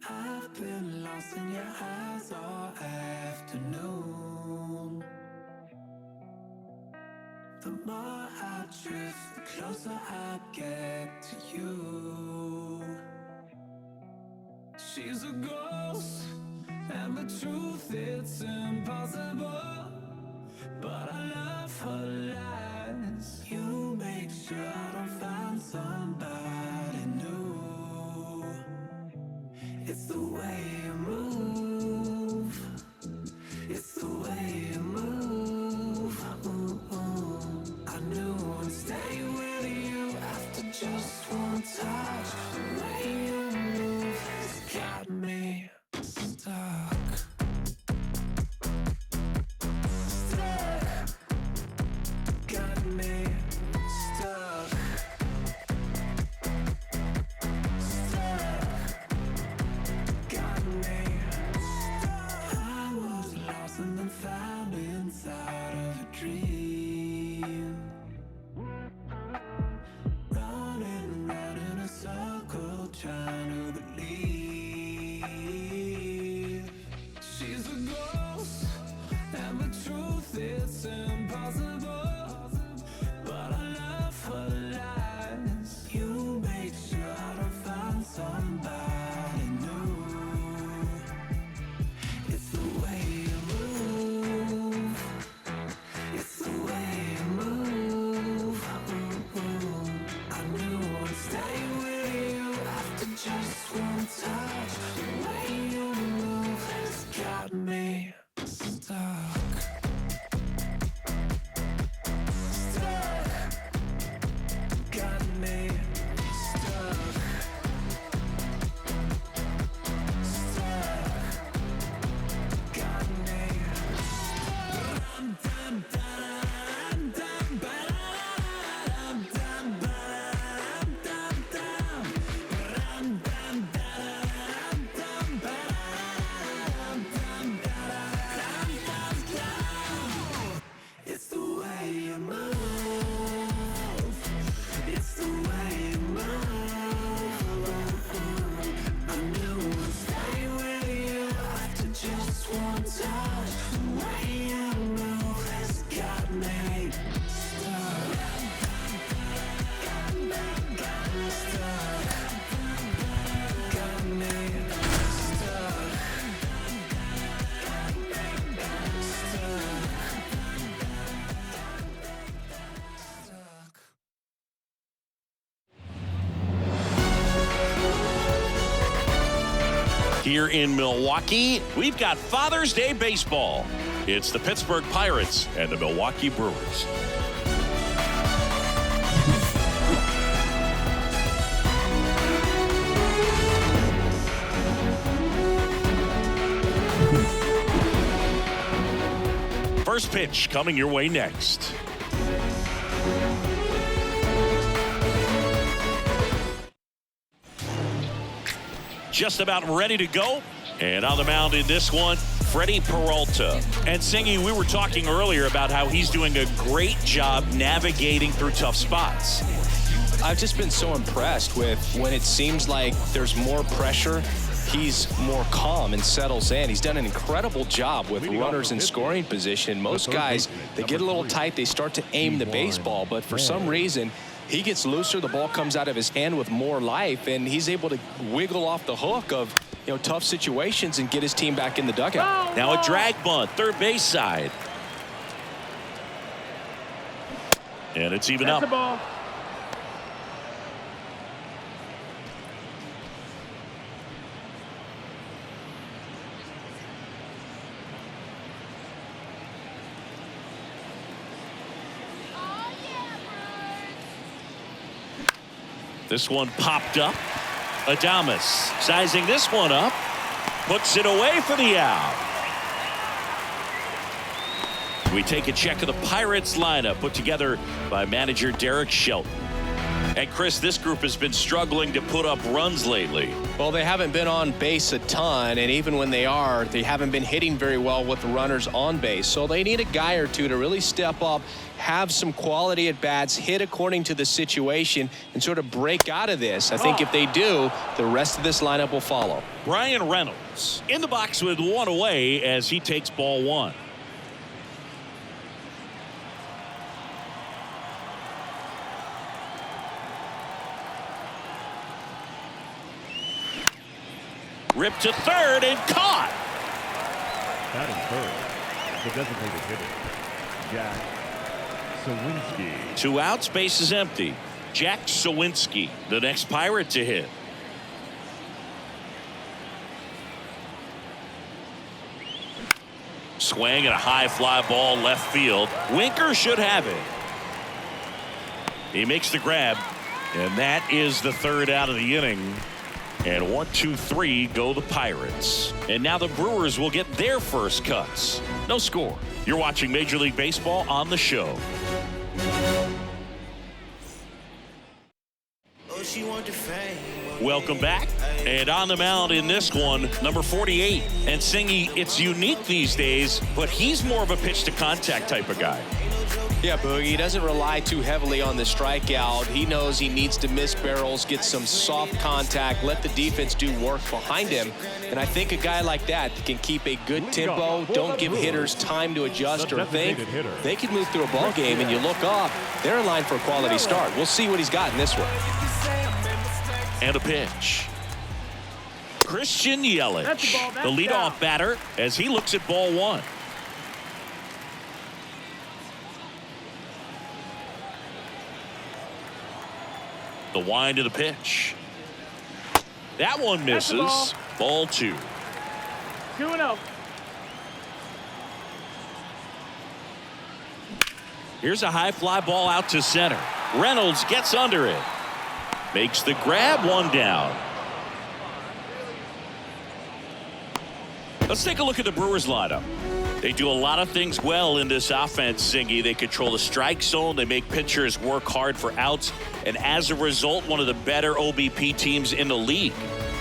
I've been lost in your eyes all afternoon. The more I drift, the closer I get to you. She's a ghost, and the truth, it's impossible. But I love her lies. You make sure I don't find somebody new. It's the way you move. It's the way you move. I knew I'd stay with you after just one touch. The way you move has got me stuck. Got me stuck. Got me stuck. I was lost and then found inside of a dream. Running round in a circle, trying to believe. She's a ghost, and the truth, it's impossible. But I love her lies. You make sure I don't find somebody new. It's the way you move. It's the way you move. I knew I'd stay with you after just one touch. The way you move has got me stuck. Stuck. Got me stuck. Stuck. Got me. It's the way you move. It's the way you move. I knew I'd stay with you after just one touch. The way you move has got me stuck. Got me stuck. Got me stuck. Here in Milwaukee, we've got Father's Day baseball. It's the Pittsburgh Pirates and the Milwaukee Brewers. First pitch coming your way next. Just about ready to go. And on the mound in this one, Freddy Peralta. And Singy, we were talking earlier about how he's doing a great job navigating through tough spots. I've just been so impressed with when it seems like there's more pressure, he's more calm and settles in. He's done an incredible job with runners in scoring position. Most guys, they get a little tight, they start to aim the baseball, but for some reason, he gets looser, the ball comes out of his hand with more life, and he's able to wiggle off the hook of tough situations and get his team back in the dugout. Now a drag bunt, third base side. And it's even up. Ball. This one popped up. Adames sizing this one up. Puts it away for the out. We take a check of the Pirates lineup put together by manager Derek Shelton. And Chris, this group has been struggling to put up runs lately. Well, they haven't been on base a ton, and even when they are, they haven't been hitting very well with the runners on base. So they need a guy or two to really step up, have some quality at bats, hit according to the situation, and sort of break out of this. I think if they do, the rest of this lineup will follow. Bryan Reynolds in the box with one away as he takes ball one. Ripped to third and caught. Batting third, the designated hitter, Jack Sawinski. 2 outs, base is empty. Jack Sawinski, the next Pirate to hit. Swing and a high fly ball left field. Winker should have it. He makes the grab, and that is the third out of the inning. And 1, 2, 3 go the Pirates. And now the Brewers will get their first cuts. No score. You're watching Major League Baseball on the show. Welcome back. And on the mound in this one, number 48. And Singy, it's unique these days, but he's more of a pitch to contact type of guy. Yeah, Boogie, he doesn't rely too heavily on the strikeout. He knows he needs to miss barrels, get some soft contact, let the defense do work behind him. And I think a guy like that can keep a good tempo, don't give hitters time to adjust or think. They could move through a ball game, and you look up, they're in line for a quality start. We'll see what he's got in this one. And a pitch. Christian Yelich, the leadoff batter, as he looks at ball one. The wind of the pitch. That one misses. Ball 2. 2-0. Here's a high fly ball out to center. Reynolds gets under it. Makes the grab, one down. Let's take a look at the Brewers lineup. They do a lot of things well in this offense, Singy. They control the strike zone. They make pitchers work hard for outs. And as a result, one of the better OBP teams in the league.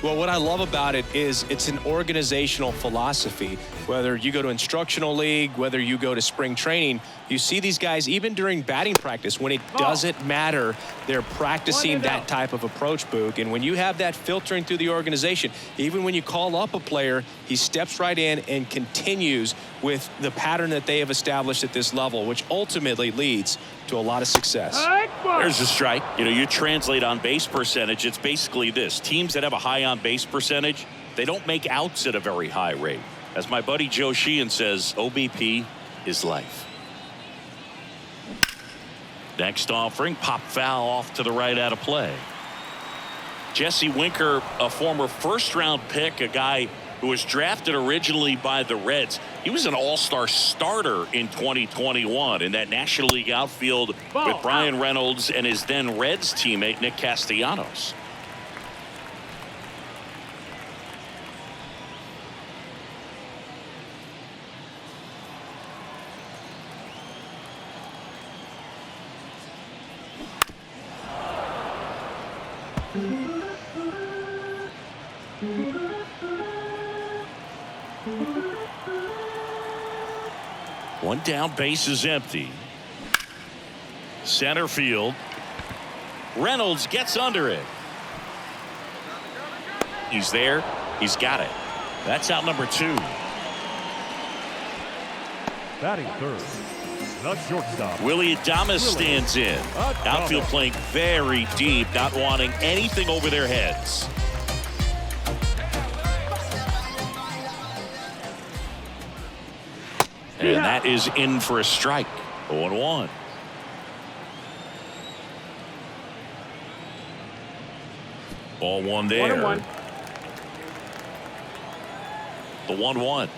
Well, what I love about it is it's an organizational philosophy. Whether you go to instructional league, whether you go to spring training, you see these guys even during batting practice when it doesn't matter. They're practicing that type of approach, Boog. And when you have that filtering through the organization, even when you call up a player, he steps right in and continues with the pattern that they have established at this level, which ultimately leads to a lot of success. There's a strike. You know, you translate on base percentage. It's basically this. Teams that have a high on base percentage, they don't make outs at a very high rate. As my buddy Joe Sheehan says, OBP is life. Next offering, pop foul off to the right out of play. Jesse Winker, a former first-round pick, a guy who was drafted originally by the Reds. He was an all-star starter in 2021 in that National League outfield with Bryan Reynolds and his then Reds teammate Nick Castellanos. One down, base is empty. Center field. Reynolds gets under it. He's there. He's got it. That's out number 2. Batting third, the shortstop. Willie Adames stands in. Outfield playing very deep, not wanting anything over their heads. And that is in for a strike. 0-1. Ball 1 there. 1-1. The 1-1.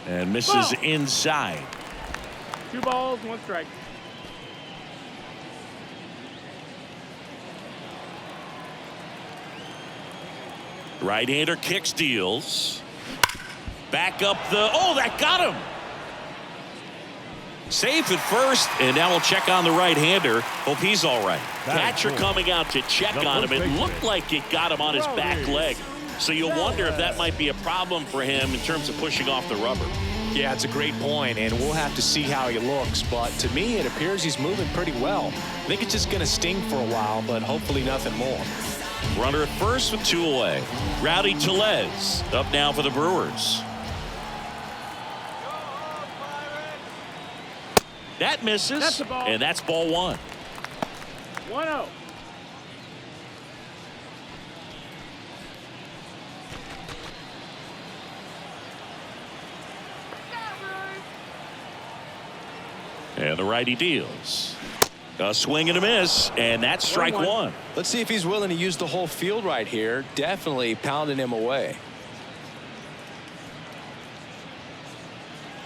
And misses inside. 2 balls, 1 strike. Right-hander kicks, deals. Back up the, that got him. Safe at first, and now we'll check on the right-hander. Hope he's all right. Catcher coming out to check on him. It looked like it got him on his back leg. So you'll wonder if that might be a problem for him in terms of pushing off the rubber. Yeah, it's a great point, and we'll have to see how he looks. But to me, it appears he's moving pretty well. I think it's just going to sting for a while, but hopefully nothing more. Runner at first with 2 away. Rowdy Tellez up now for the Brewers. That misses, That's the ball. and that's ball 1. 1-0. And the righty deals. A swing and a miss, and that's strike 1. Let's see if he's willing to use the whole field right here. Definitely pounding him away.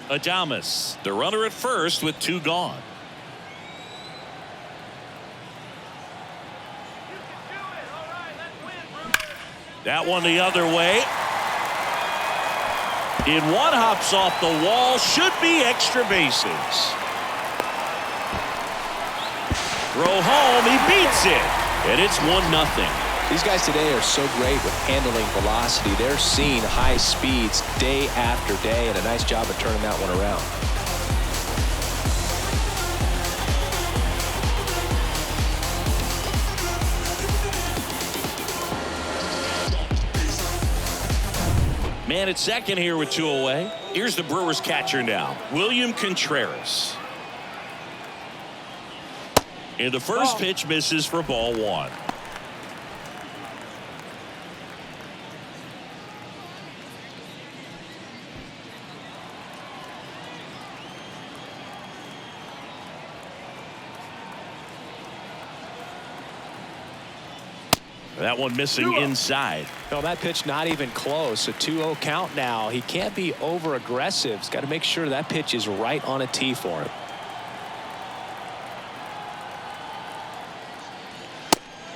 Adames, the runner at first with 2 gone. That one the other way. In one hops off the wall, should be extra bases. Throw home, he beats it, and it's 1-0. These guys today are so great with handling velocity. They're seeing high speeds day after day, and a nice job of turning that one around. Man at second here with 2 away. Here's the Brewers catcher now, William Contreras. And the first pitch misses for ball 1. That one missing inside. No, that pitch not even close. A 2-0 count now. He can't be over aggressive. He's got to make sure that pitch is right on a tee for him.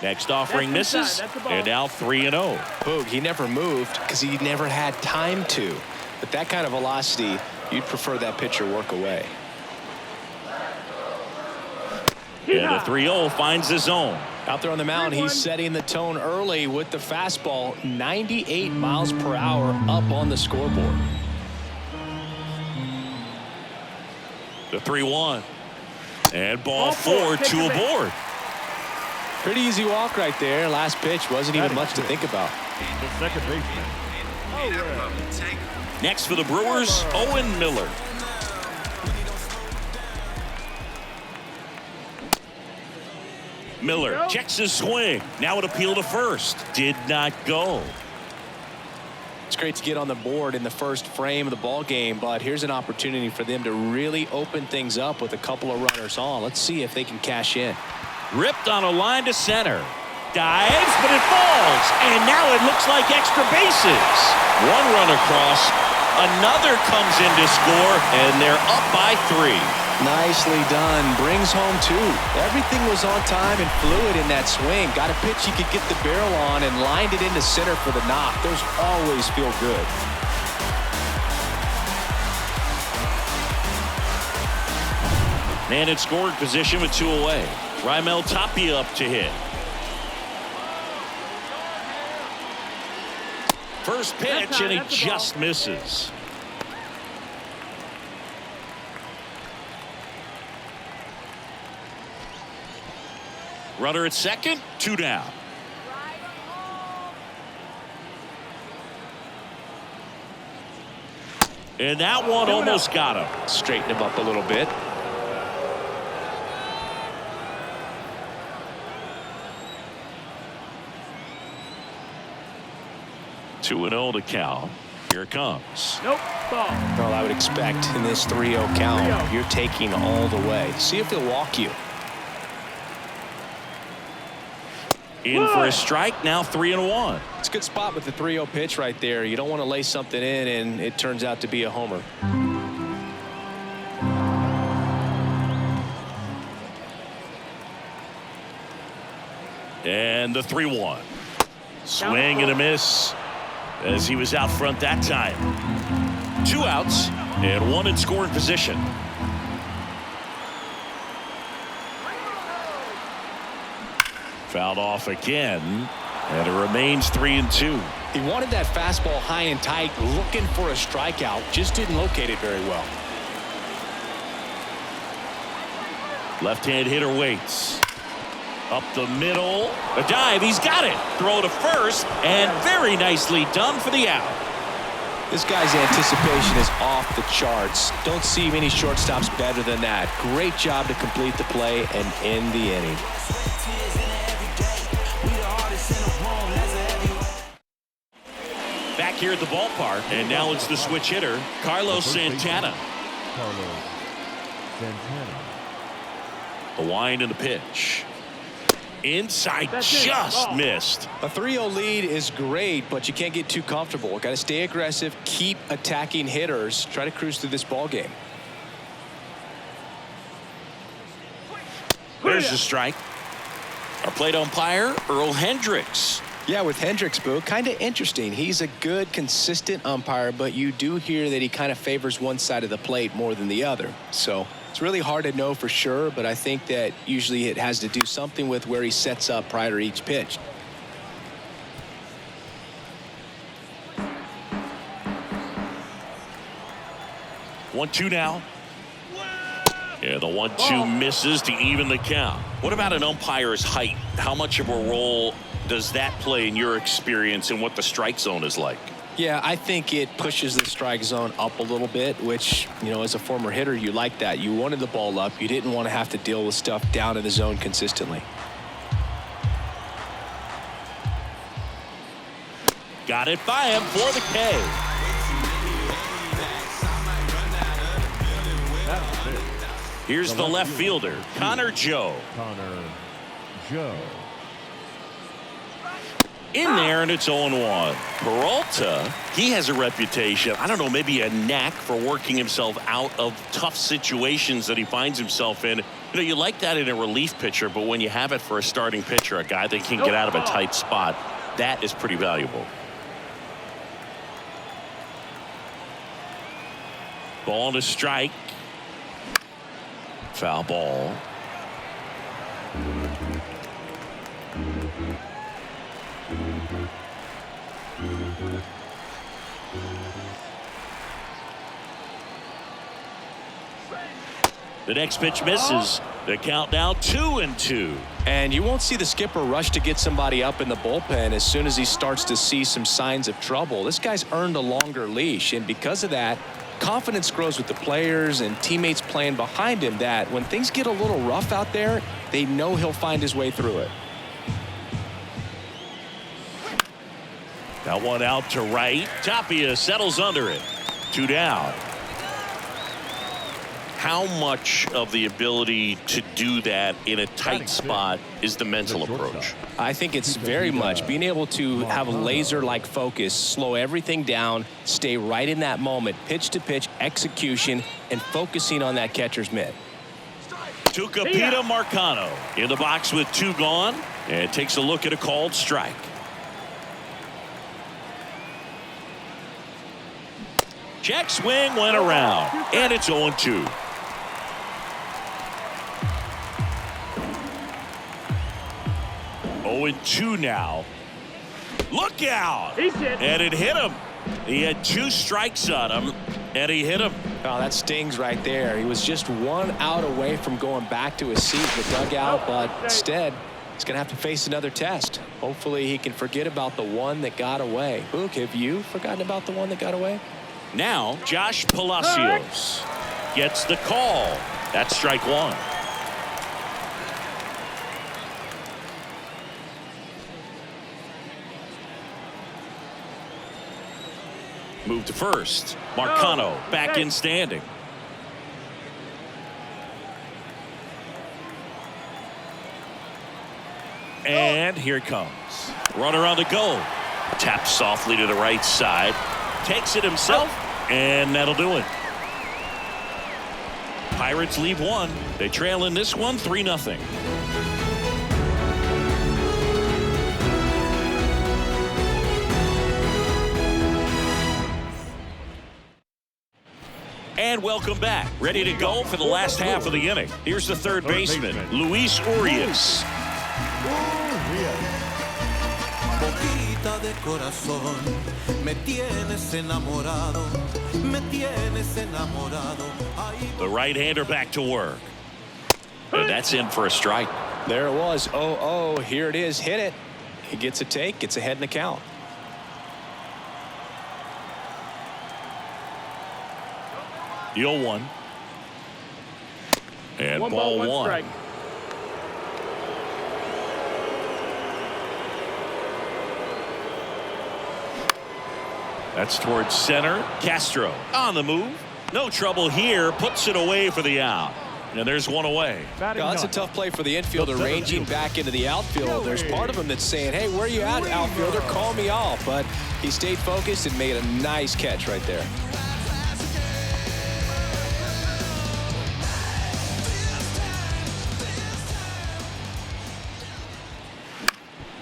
Next offering misses, and now 3-0. Boog, he never moved because he never had time to. But that kind of velocity, you'd prefer that pitcher work away. And the 3-0 finds the zone. Out there on the mound, he's setting the tone early with the fastball. 98 miles per hour up on the scoreboard. The 3-1. And ball 4, 2 aboard. Pretty easy walk right there. Last pitch wasn't even much to think about. The second baseman. Next for the Brewers, Owen Miller. Miller checks his swing. Now it appeal to first. Did not go. It's great to get on the board in the first frame of the ball game, but here's an opportunity for them to really open things up with a couple of runners on. Let's see if they can cash in. Ripped on a line to center. Dives, but it falls. And now it looks like extra bases. One run across. Another comes in to score, and they're up by 3. Nicely done. Brings home 2. Everything was on time and fluid in that swing. Got a pitch he could get the barrel on and lined it into center for the knock. Those always feel good. Man in scoring position with 2 away. Raimel Tapia up to hit. First pitch, and he just misses. Runner at second, 2 down. And that one almost got him. Straighten him up a little bit. Two and 0 to count. Here it comes. Nope. Ball. Well, I would expect in this 3-0 count, you're taking all the way. See if he'll walk you. In for a strike, now 3-1. It's a good spot with the 3-0 pitch right there. You don't want to lay something in and it turns out to be a homer. And the 3-1. Swing and a miss as he was out front that time. 2 outs and 1 in scoring position. Fouled off again, and it remains 3-2. He wanted that fastball high and tight, looking for a strikeout, just didn't locate it very well. Left-hand hitter waits. Up the middle, a dive, he's got it. Throw to first, and very nicely done for the out. This guy's anticipation is off the charts. Don't see many shortstops better than that. Great job to complete the play and end the inning. Back here at the ballpark, and now it's the switch hitter, Carlos Santana. Carlos Santana. The wind and the pitch. Inside, just missed. A 3-0 lead is great, but you can't get too comfortable. Got to stay aggressive, keep attacking hitters, try to cruise through this ball game. There's the strike. Our plate umpire, Earl Hendricks. Yeah, with Hendricks, Boo, kind of interesting. He's a good, consistent umpire, but you do hear that he kind of favors one side of the plate more than the other. So it's really hard to know for sure, but I think that usually it has to do something with where he sets up prior to each pitch. One-two now. Yeah, the 1-2 misses to even the count. What about an umpire's height? How much of a role does that play in your experience and what the strike zone is like? Yeah, I think it pushes the strike zone up a little bit, which, you know, as a former hitter, you like that. You wanted the ball up. You didn't want to have to deal with stuff down in the zone consistently. Got it by him for the K. Here's the left fielder, Connor Joe. Connor Joe. In there, and it's 0-1. Peralta, he has a reputation, I don't know, maybe a knack for working himself out of tough situations that he finds himself in. You know, you like that in a relief pitcher, but when you have it for a starting pitcher, a guy that can get out of a tight spot, that is pretty valuable. Ball to strike. Foul ball. The next pitch misses. The count now 2-2. And you won't see the skipper rush to get somebody up in the bullpen as soon as he starts to see some signs of trouble. This guy's earned a longer leash, and because of that, confidence grows with the players and teammates playing behind him, that when things get a little rough out there, they know he'll find his way through it. That one out to right. Tapia settles under it. 2 down. How much of the ability to do that in a tight spot is the mental approach? I think it's very much being able to have a laser-like focus, slow everything down, stay right in that moment, pitch-to-pitch execution, and focusing on that catcher's mitt. Tucupita Marcano in the box with 2 gone, and takes a look at a called strike. Check swing went around, and it's 0-2. Oh, and 2 now. Look out! And it hit him. He had 2 strikes on him, and he hit him. Oh, that stings right there. He was just 1 out away from going back to his seat in the dugout, but instead, he's going to have to face another test. Hopefully, he can forget about the one that got away. Boog, have you forgotten about the one that got away? Now, Josh Palacios gets the call. That's strike 1. Move to first. Marcano back in standing. And here it comes. Runner on the go. Taps softly to the right side. Takes it himself, and that'll do it. Pirates leave 1. They trail in this one 3-0. And welcome back. Ready to go for the last half of the inning. Here's the third baseman, Luis Oriz. de corazón. Me tienes enamorado, me tienes enamorado. The right-hander back to work. And that's in for a strike. There it was. 0-0. Here it is. Hit it. He gets a take. Gets ahead in the count. The 0-1. And ball one. Strike. That's towards center. Castro on the move. No trouble here. Puts it away for the out. And there's one away. That's a tough play for the infielder, ranging back into the outfield. There's part of him that's saying, hey, where are you at, outfielder? Call me off. But he stayed focused and made a nice catch right there.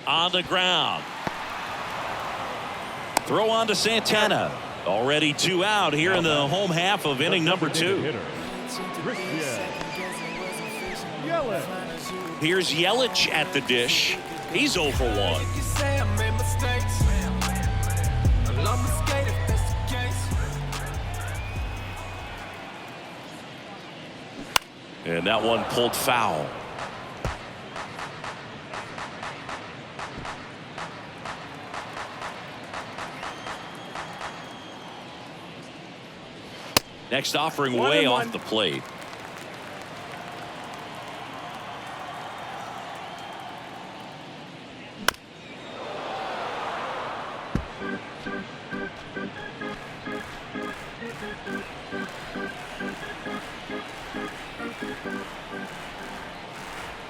On the ground. Throw on to Santana. Already 2 out here in the home half of inning number 2. Here's Yelich at the dish. He's 0 for 1. And that one pulled foul. Next offering way off the plate.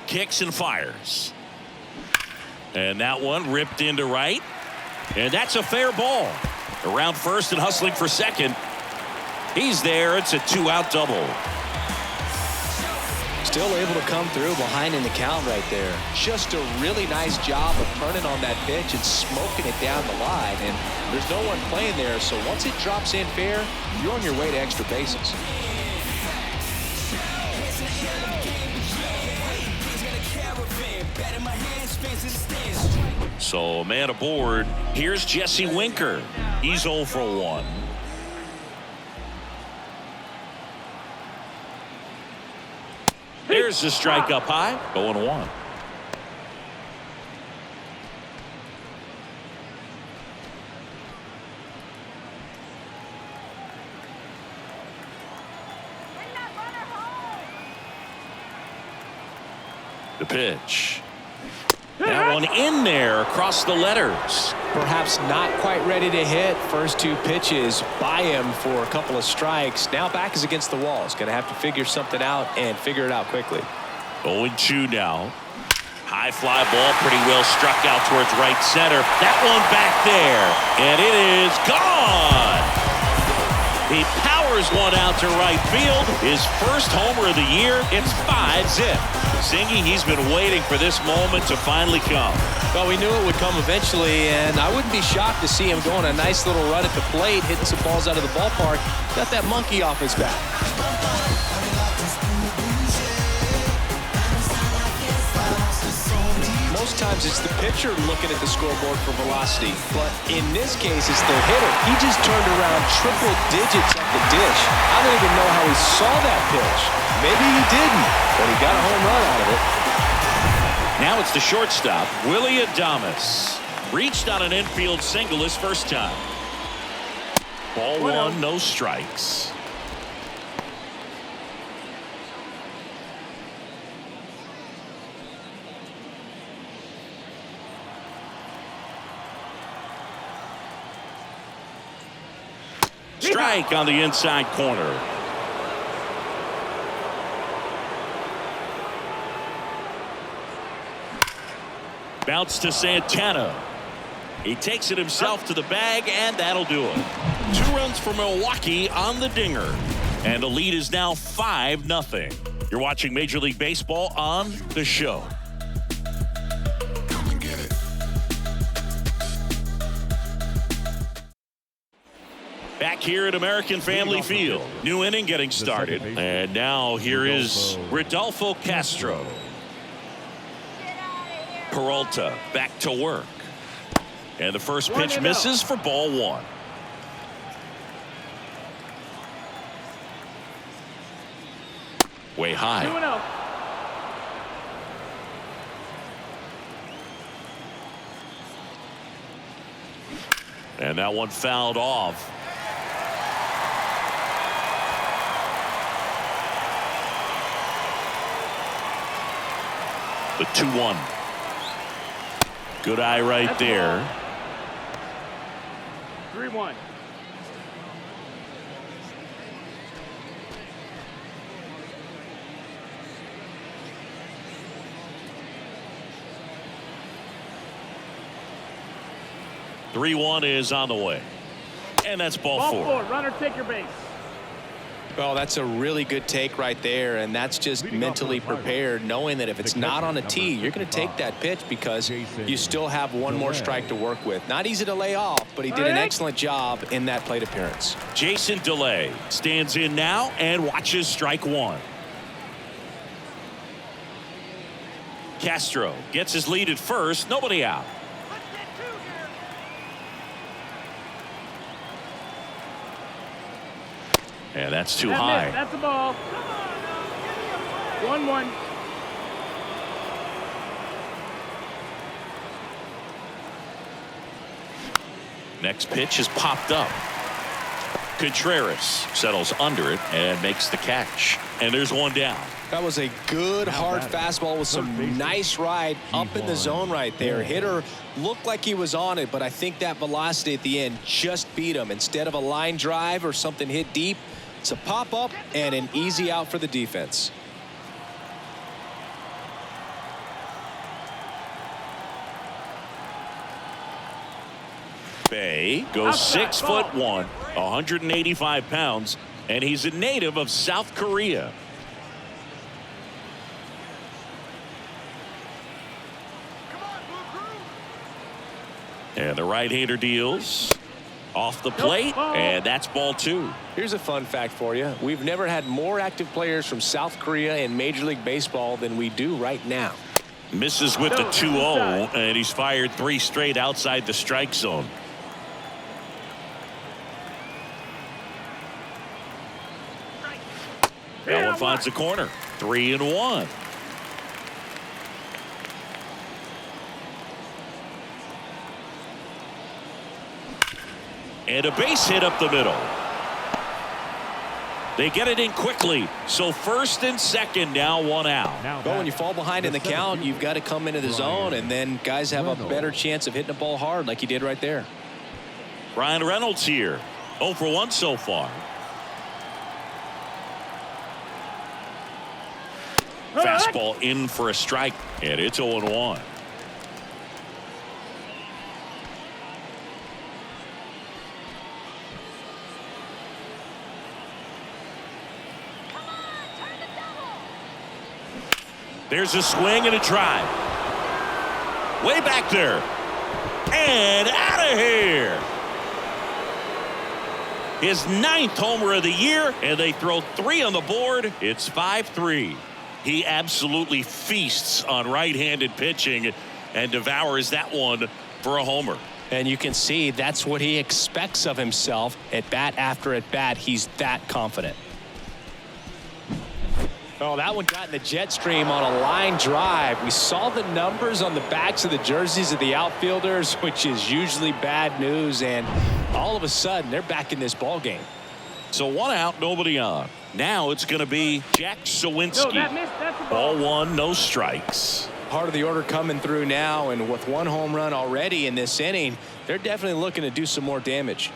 Kicks and fires. And that one ripped into right. And that's a fair ball. Around first and hustling for second. He's there. It's a 2-out double. Still able to come through behind in the count right there. Just a really nice job of turning on that pitch and smoking it down the line. And there's no one playing there, so once it drops in fair, you're on your way to extra bases. So man aboard. Here's Jesse Winker. He's 0 for 1. There's the strike up high. 0-1. The pitch. That one in there across the letters. Perhaps not quite ready to hit. First 2 pitches by him for a couple of strikes. Now back is against the wall. He's going to have to figure something out and figure it out quickly. 0-2 now. High fly ball, pretty well struck out towards right center. That one back there, and it is gone. He powers one out to right field. His first homer of the year. It's 5-zip. Zingy, he's been waiting for this moment to finally come. Well, we knew it would come eventually, and I wouldn't be shocked to see him going a nice little run at the plate, hitting some balls out of the ballpark. Got that monkey off his back. Most times it's the pitcher looking at the scoreboard for velocity, but in this case it's the hitter. He just turned around triple digits at the dish. I don't even know how he saw that pitch. Maybe he didn't, but he got a home run out of it. Now it's the shortstop, Willie Adames. Reached on an infield single his first time. Ball 1, no strikes. Strike on the inside corner. Bounce to Santana. He takes it himself to the bag, and that'll do it. 2 runs for Milwaukee on the dinger. And the lead is now 5-0. You're watching Major League Baseball on The Show. Back here at American Family Field. New inning getting started. And now here is Rodolfo Castro. Peralta back to work. And the first pitch misses for ball 1. Way high. 2-0. And that one fouled off. The 2-1. Good eye right there. 3-1. Three-1 is on the way. And that's ball 4. Runner, take your base. Well, that's a really good take right there, and that's just mentally prepared, knowing that if it's not on a tee, you're going to take that pitch because you still have one more strike to work with. Not easy to lay off, but he did an excellent job in that plate appearance. Jason DeLay stands in now and watches strike 1. Castro gets his lead at first. Nobody out. And that's too high. That's a ball. 1-1. Next pitch is popped up. Contreras settles under it and makes the catch. And there's one down. That was a good hard fastball with some nice ride up in the zone right there. Hitter looked like he was on it, but I think that velocity at the end just beat him. Instead of a line drive or something hit deep, it's a pop up and an easy out for the defense. Bay goes 6'1", 185 pounds, and he's a native of South Korea. And the right-hander deals off the plate, and that's ball 2. Here's a fun fact for you. We've never had more active players from South Korea in Major League Baseball than we do right now. Misses with the 2-0, and he's fired 3 straight outside the strike zone. That one finds the corner. 3-1. And a base hit up the middle. They get it in quickly. So first and second, now 1 out. Well, when you fall behind in the count, you've got to come into the zone, and then guys have a better chance of hitting the ball hard like he did right there. Brian Reynolds here. 0 for 1 so far. Fastball in for a strike, and it's 0-1. There's a swing and a drive. Way back there. And out of here. His 9th homer of the year, and they throw 3 on the board. It's 5-3. He absolutely feasts on right-handed pitching and devours that one for a homer. And you can see that's what he expects of himself at bat after at bat. He's that confident. Oh, that one got in the jet stream on a line drive. We saw the numbers on the backs of the jerseys of the outfielders, which is usually bad news. And all of a sudden, they're back in this ball game. So 1 out, nobody on. Now it's going to be Jack Sawinski. That's a ball 1, no strikes. Part of the order coming through now, and with 1 home run already in this inning, they're definitely looking to do some more damage.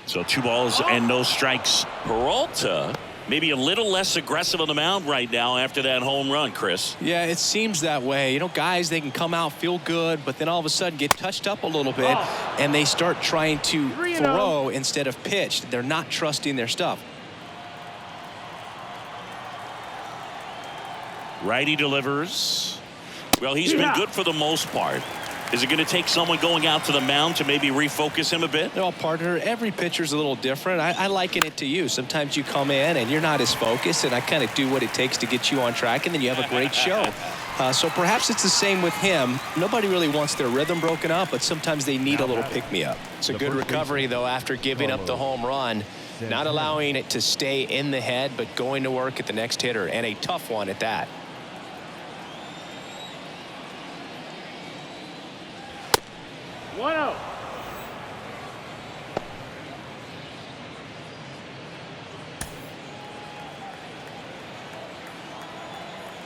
So 2 balls and no strikes. Peralta maybe a little less aggressive on the mound right now after that home run, Chris. Yeah, it seems that way. You know, guys, they can come out, feel good, but then all of a sudden get touched up a little bit, and they start trying to throw instead of pitch. They're not trusting their stuff. Righty delivers. Well, he's been good for the most part. Is it going to take someone going out to the mound to maybe refocus him a bit? No, partner, every pitcher's a little different. I liken it to you. Sometimes you come in and you're not as focused, and I kind of do what it takes to get you on track, and then you have a great show. So perhaps it's the same with him. Nobody really wants their rhythm broken up, but sometimes they need a little pick-me-up. It's a good recovery, though, after giving up the home run. Not allowing it to stay in the head, but going to work at the next hitter, and a tough one at that. One out.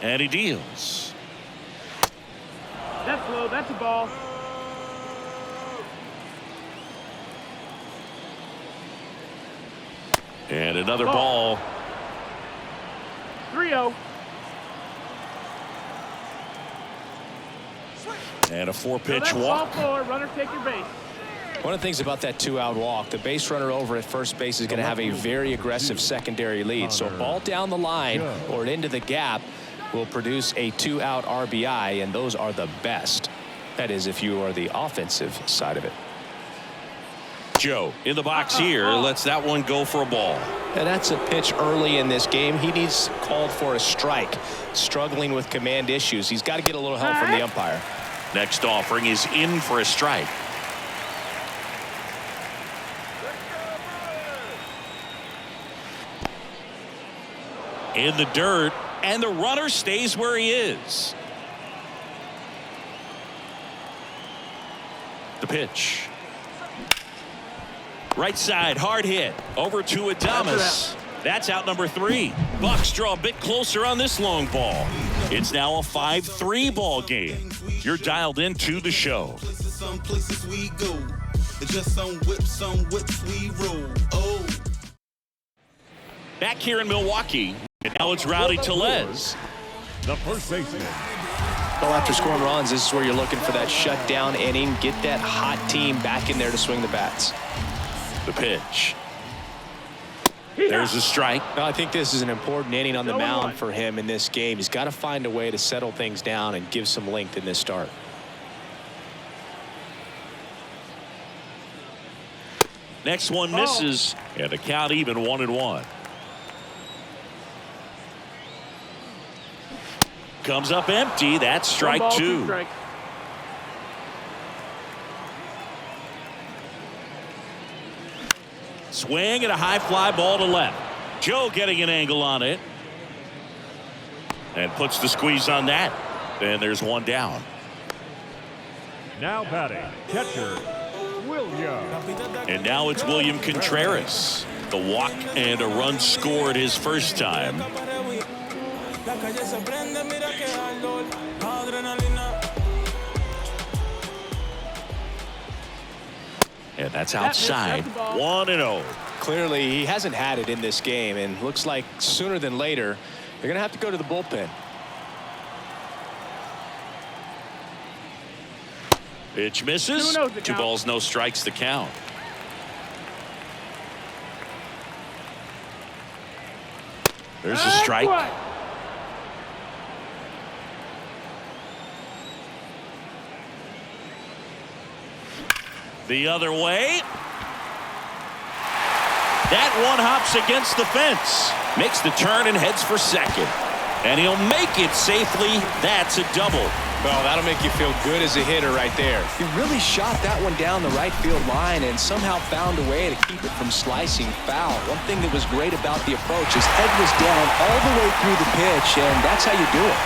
And he deals. That's low. That's a ball. And another ball. 3-0. And a 4-pitch That's walk. ball forward. Runner, take your base. One of the things about that 2-out walk, the base runner over at first base is going to have a very aggressive secondary lead. So ball down the line or into the gap will produce a 2-out RBI, and those are the best. That is, if you are the offensive side of it. Joe in the box here lets that one go for a ball. And that's a pitch early in this game. He needs called for a strike. Struggling with command issues. He's got to get a little help from the umpire. Next offering is in for a strike. In the dirt, and the runner stays where he is. The pitch. Right side, hard hit. Over to Adames. That's out number 3. Bucks draw a bit closer on this long ball. It's now a 5-3 ball game. You're dialed into the show. Some places we go. Just some whips we roll. Oh. Back here in Milwaukee, and now it's Rowdy Tellez. The first baseman. Well, after scoring runs, this is where you're looking for that shutdown inning. Get that hot team back in there to swing the bats. The pitch. There's a strike. Well, I think this is an important inning on the 0-1. mound for him in this game. He's got to find a way to settle things down and give some length in this start. Next one misses, and the count even 1-1. Comes up empty. That's strike 2. Strike. Swing and a high fly ball to left. Joe getting an angle on it. And puts the squeeze on that. And there's one down. Now batting, catcher, William. And now it's William Contreras. The walk and a run scored his first time. And that's outside. 1-0. Clearly, he hasn't had it in this game, and looks like sooner than later, they're going to have to go to the bullpen. Pitch misses. 2 balls, no strikes, the count. There's a strike. The other way. That one hops against the fence. Makes the turn and heads for second. And he'll make it safely. That's a double. Well, that'll make you feel good as a hitter right there. He really shot that one down the right field line and somehow found a way to keep it from slicing foul. One thing that was great about the approach, his head was down all the way through the pitch, and that's how you do it.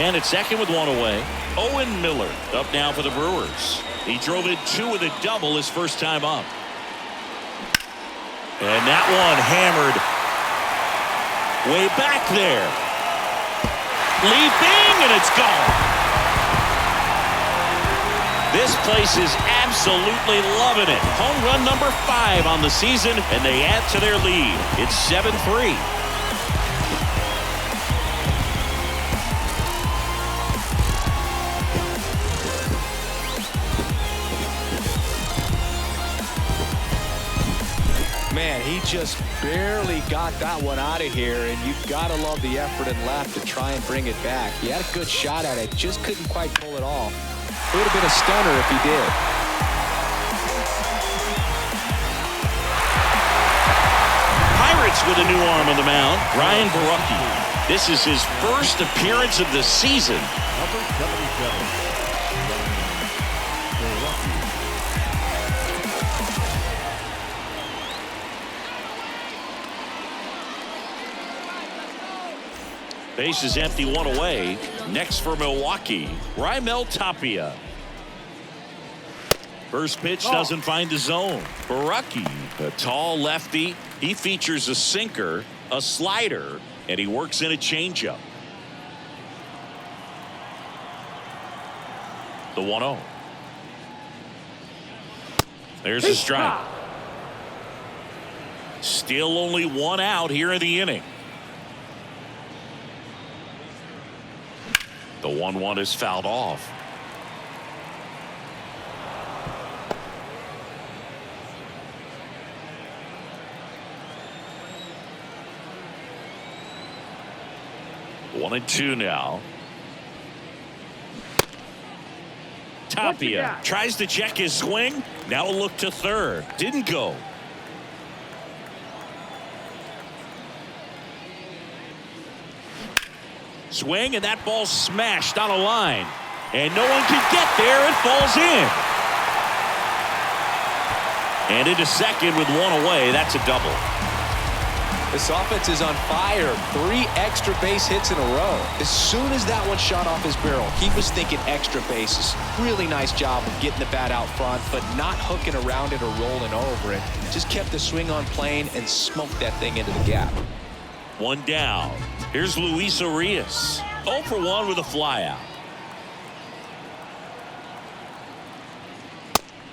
And at second with one away, Owen Miller up now for the Brewers. He drove in 2 with a double his first time up. And that one hammered way back there. Leaping, and it's gone. This place is absolutely loving it. Home run number 5 on the season, and they add to their lead. It's 7-3. Man, he He just barely got that one out of here, and you've got to love the effort and left to try and bring it back. He had a good shot at it, just couldn't quite pull it off. It would have been a stunner if he did. Pirates with a new arm on the mound, Ryan Peralta. This is his first appearance of the season. Number 77. Base is empty, one away. Next for Milwaukee, Raimel Tapia. First pitch doesn't find the zone. Baraki, a tall lefty. He features a sinker, a slider, and he works in a changeup. The 1-0. There's a strike. Still only one out here in the inning. The 1-1 is fouled off. One and two now. Tapia tries to check his swing. Now a look to third. Didn't go. Swing, and that ball smashed on a line. And no one can get there. It falls in. And into second with one away. That's a double. This offense is on fire. 3 extra base hits in a row. As soon as that one shot off his barrel, he was thinking extra bases. Really nice job of getting the bat out front, but not hooking around it or rolling over it. Just kept the swing on plane and smoked that thing into the gap. One down. Here's Luis Oriz. 0 for 1 with a flyout.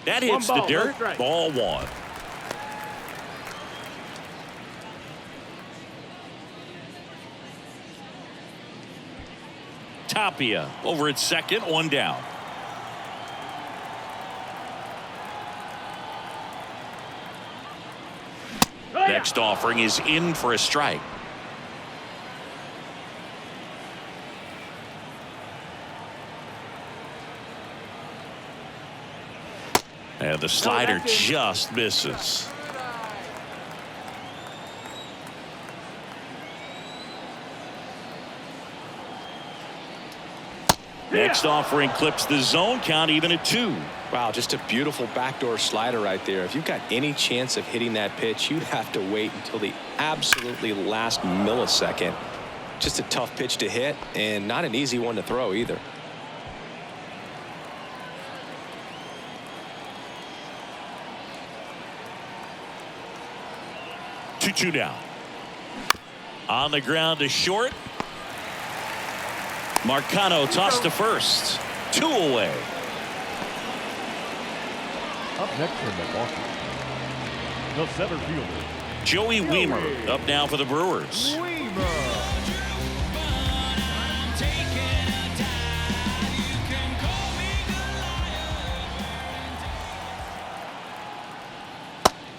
That hits the dirt. Ball 1. Tapia over at second, 1 down. Next offering is in for a strike. And the slider just misses. Next offering clips the zone, count even at 2. Wow, just a beautiful backdoor slider right there. If you've got any chance of hitting that pitch, you'd have to wait until the absolutely last millisecond. Just a tough pitch to hit, and not an easy one to throw either. Two down. On the ground to short. Marcano tossed to first. 2 away. Up next for Milwaukee, the center fielder, Joey Wiemer up now for the Brewers.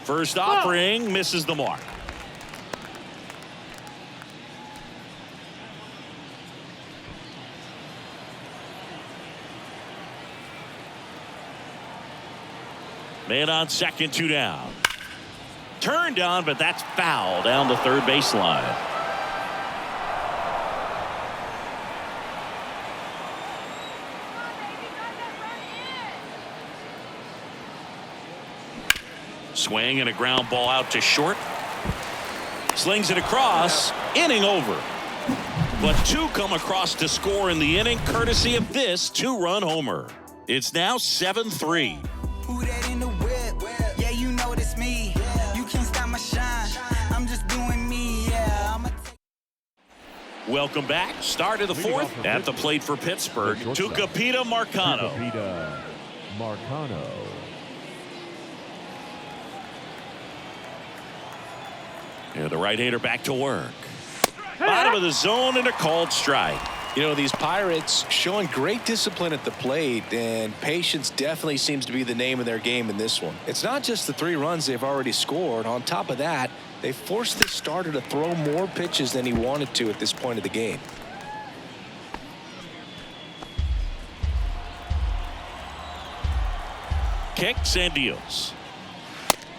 First offering misses the mark. Man on second, 2 down. Turned on, but that's foul down the third baseline. Swing and a ground ball out to short. Slings it across. Inning over. But 2 come across to score in the inning, courtesy of this 2-run homer. It's now 7-3. Who that in the whip? Yeah, you know it's me. You can't stop my shine. I'm just doing me. Yeah, Welcome back. Start of the 4th at the plate for Pittsburgh. Tucupita Marcano. Tucupita Marcano. Yeah, the right-hander back to work. Bottom of the zone and a called strike. You know, these Pirates showing great discipline at the plate, and patience definitely seems to be the name of their game in this one. It's not just the 3 runs they've already scored. On top of that, they forced this starter to throw more pitches than he wanted to at this point of the game. Kicks and deals.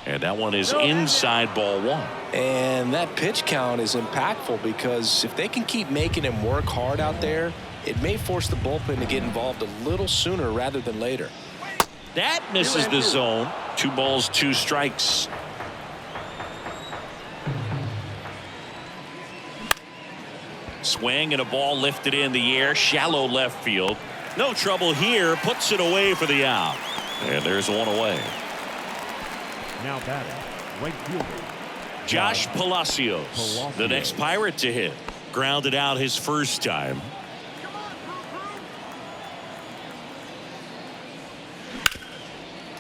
And that one is inside ball 1. And that pitch count is impactful because if they can keep making him work hard out there, it may force the bullpen to get involved a little sooner rather than later. That misses the zone. 2 balls, 2 strikes. Swing and a ball lifted in the air, shallow left field. No trouble here, puts it away for the out. And there's one away. Now batting, right fielder. Josh Palacios, the next Pirate to hit. Grounded out his first time.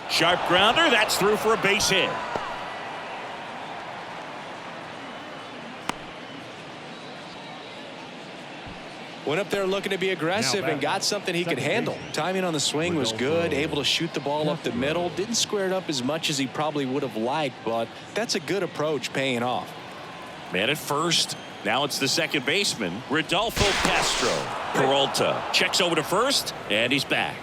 Sharp grounder, that's through for a base hit. Went up there looking to be aggressive and got something he could handle. Timing on the swing was good, able to shoot the ball up the middle. Didn't square it up as much as he probably would have liked, but that's a good approach paying off. Man at first. Now it's the second baseman, Rodolfo Castro. Peralta checks over to first, and he's back.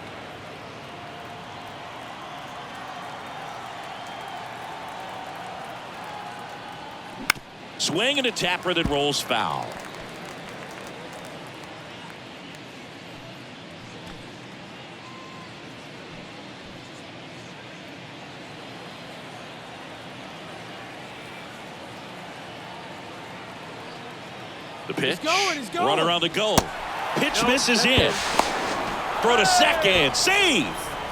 Swing and a tapper that rolls foul. The pitch. He's going. Runner on the goal. Pitch misses in. Throw to second. Save.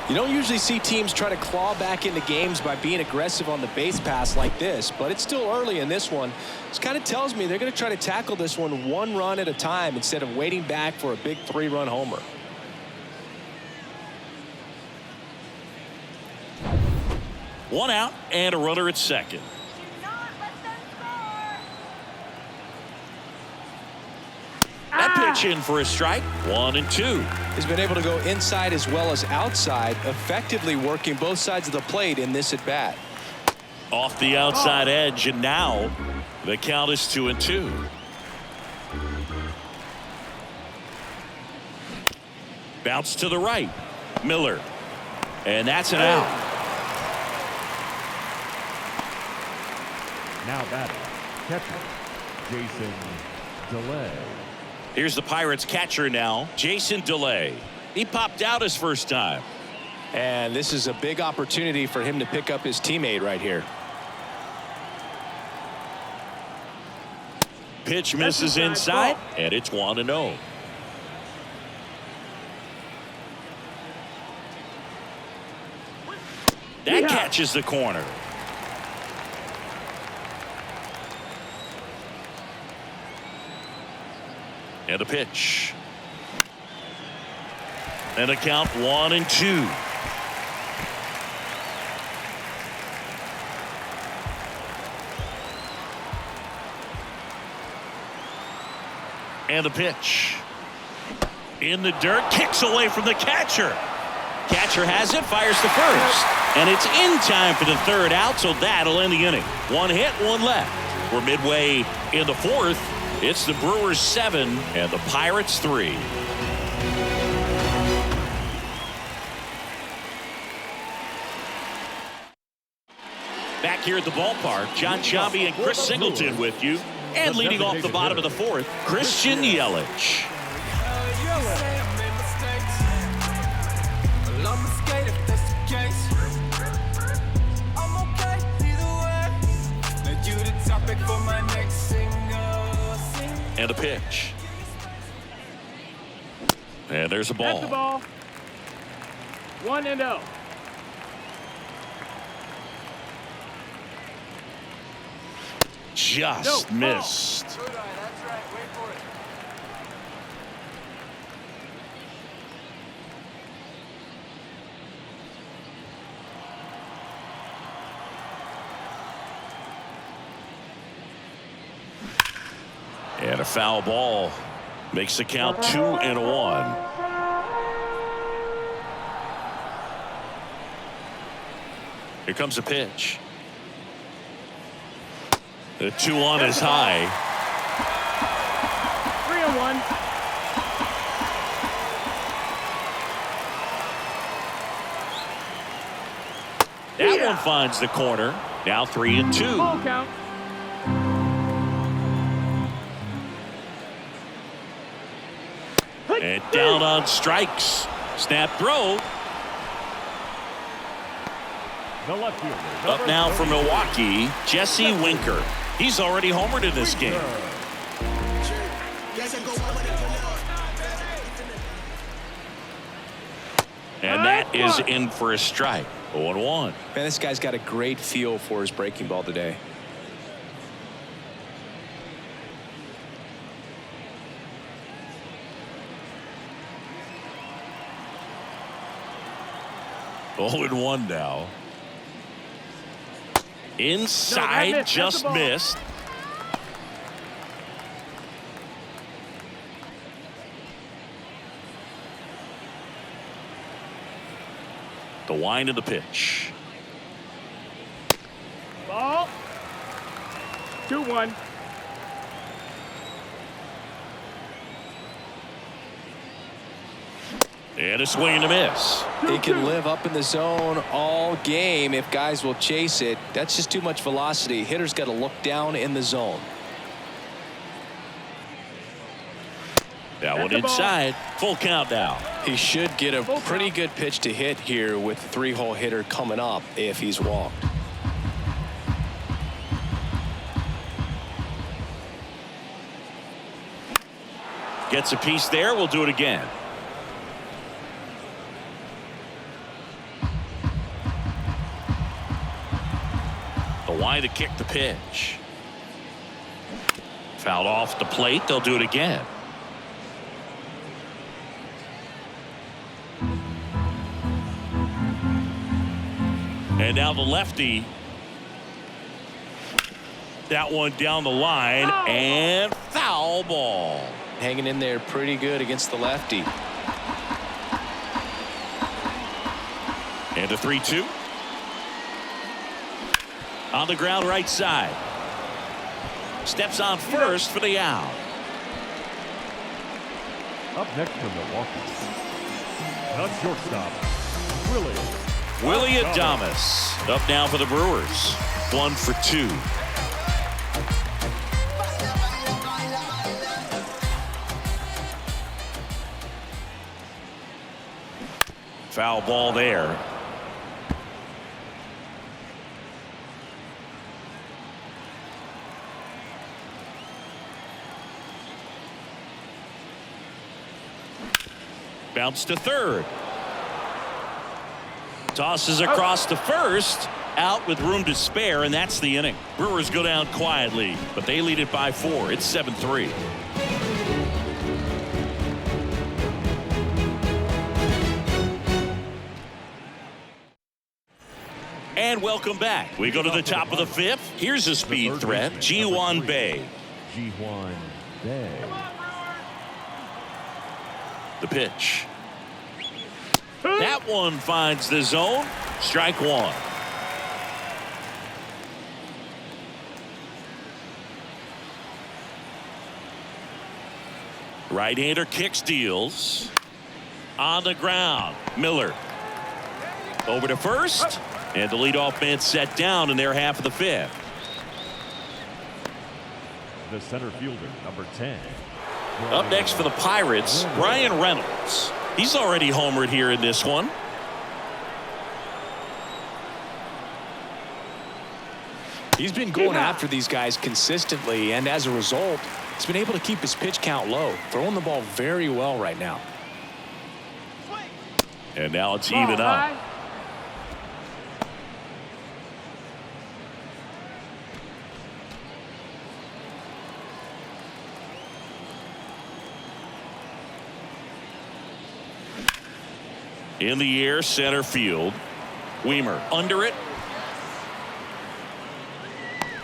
You don't usually see teams try to claw back into games by being aggressive on the base pass like this, but it's still early in this one. This kind of tells me they're going to try to tackle this one 1 run at a time instead of waiting back for a big 3-run homer. One out and a runner at second. That pitch in for a strike. 1 and 2. He's been able to go inside as well as outside, effectively working both sides of the plate in this at bat. Off the outside edge, and now the count is 2 and 2. Bounce to the right. Miller. And that's an out. Now batting, catcher, Jason DeLay. Here's the Pirates catcher now, Jason DeLay. He popped out his first time. And this is a big opportunity for him to pick up his teammate right here. Pitch misses inside, and it's 1-0. That catches the corner. And a pitch. And a count 1 and 2. And the pitch. In the dirt, kicks away from the catcher. Catcher has it, fires to first. And it's in time for the 3rd out, so that'll end the inning. 1 hit, 1 left. We're midway in the 4th. It's the Brewers 7 and the Pirates 3. Back here at the ballpark, John Sciambi and Chris Singleton with you. And leading off the bottom of the 4th, Christian Yelich. And a pitch. And there's a ball. That's the ball. 1-0. Just missed. That's right. Wait for it. And a foul ball. Makes the count 2-1. Here comes the pitch. The 2-1 is high. 3-1. That one finds the corner. Now 3-2. Full count. And down on strikes. Snap throw. The left fielder. Up now for Milwaukee, Jesse Winker. He's already homered in this game. And that is in for a strike. 0-1. Man, this guy's got a great feel for his breaking ball today. Oh, and 1 now. Inside, just missed. The wind of the pitch. Ball. 2-1. And a swing and a miss. He can live up in the zone all game if guys will chase it. That's just too much velocity. Hitter's got to look down in the zone. That one inside. Full count now. He should get a pretty good pitch to hit here with the 3-hole hitter coming up if he's walked. Gets a piece there. We'll do it again. The wide to kick the pitch. Fouled off the plate. They'll do it again. And now the lefty. That one down the line and foul ball. Hanging in there pretty good against the lefty. And a 3-2. On the ground right side. Steps on first for the out. Up next for Milwaukee. The shortstop, Willie Adames. Up now for the Brewers. 1 for 2. Foul ball there. Bounce to third. Tosses across to first. Out with room to spare, and that's the inning. Brewers go down quietly, but they lead it by 4. It's 7-3. And welcome back. We go to the top of the 5th. Here's a speed threat, Ji-Hwan Bae. Ji-Hwan Bae. The pitch. That one finds the zone. Strike 1. Right-hander kicks, deals. On the ground, Miller. Over to first. And the leadoff man set down in their half of the 5th. The center fielder, number 10. Up next for the Pirates, Brian Reynolds. He's already homered here in this one. He's been going after these guys consistently, and as a result, he's been able to keep his pitch count low, throwing the ball very well right now. And now it's even up. In the air, center field. Weimer under it.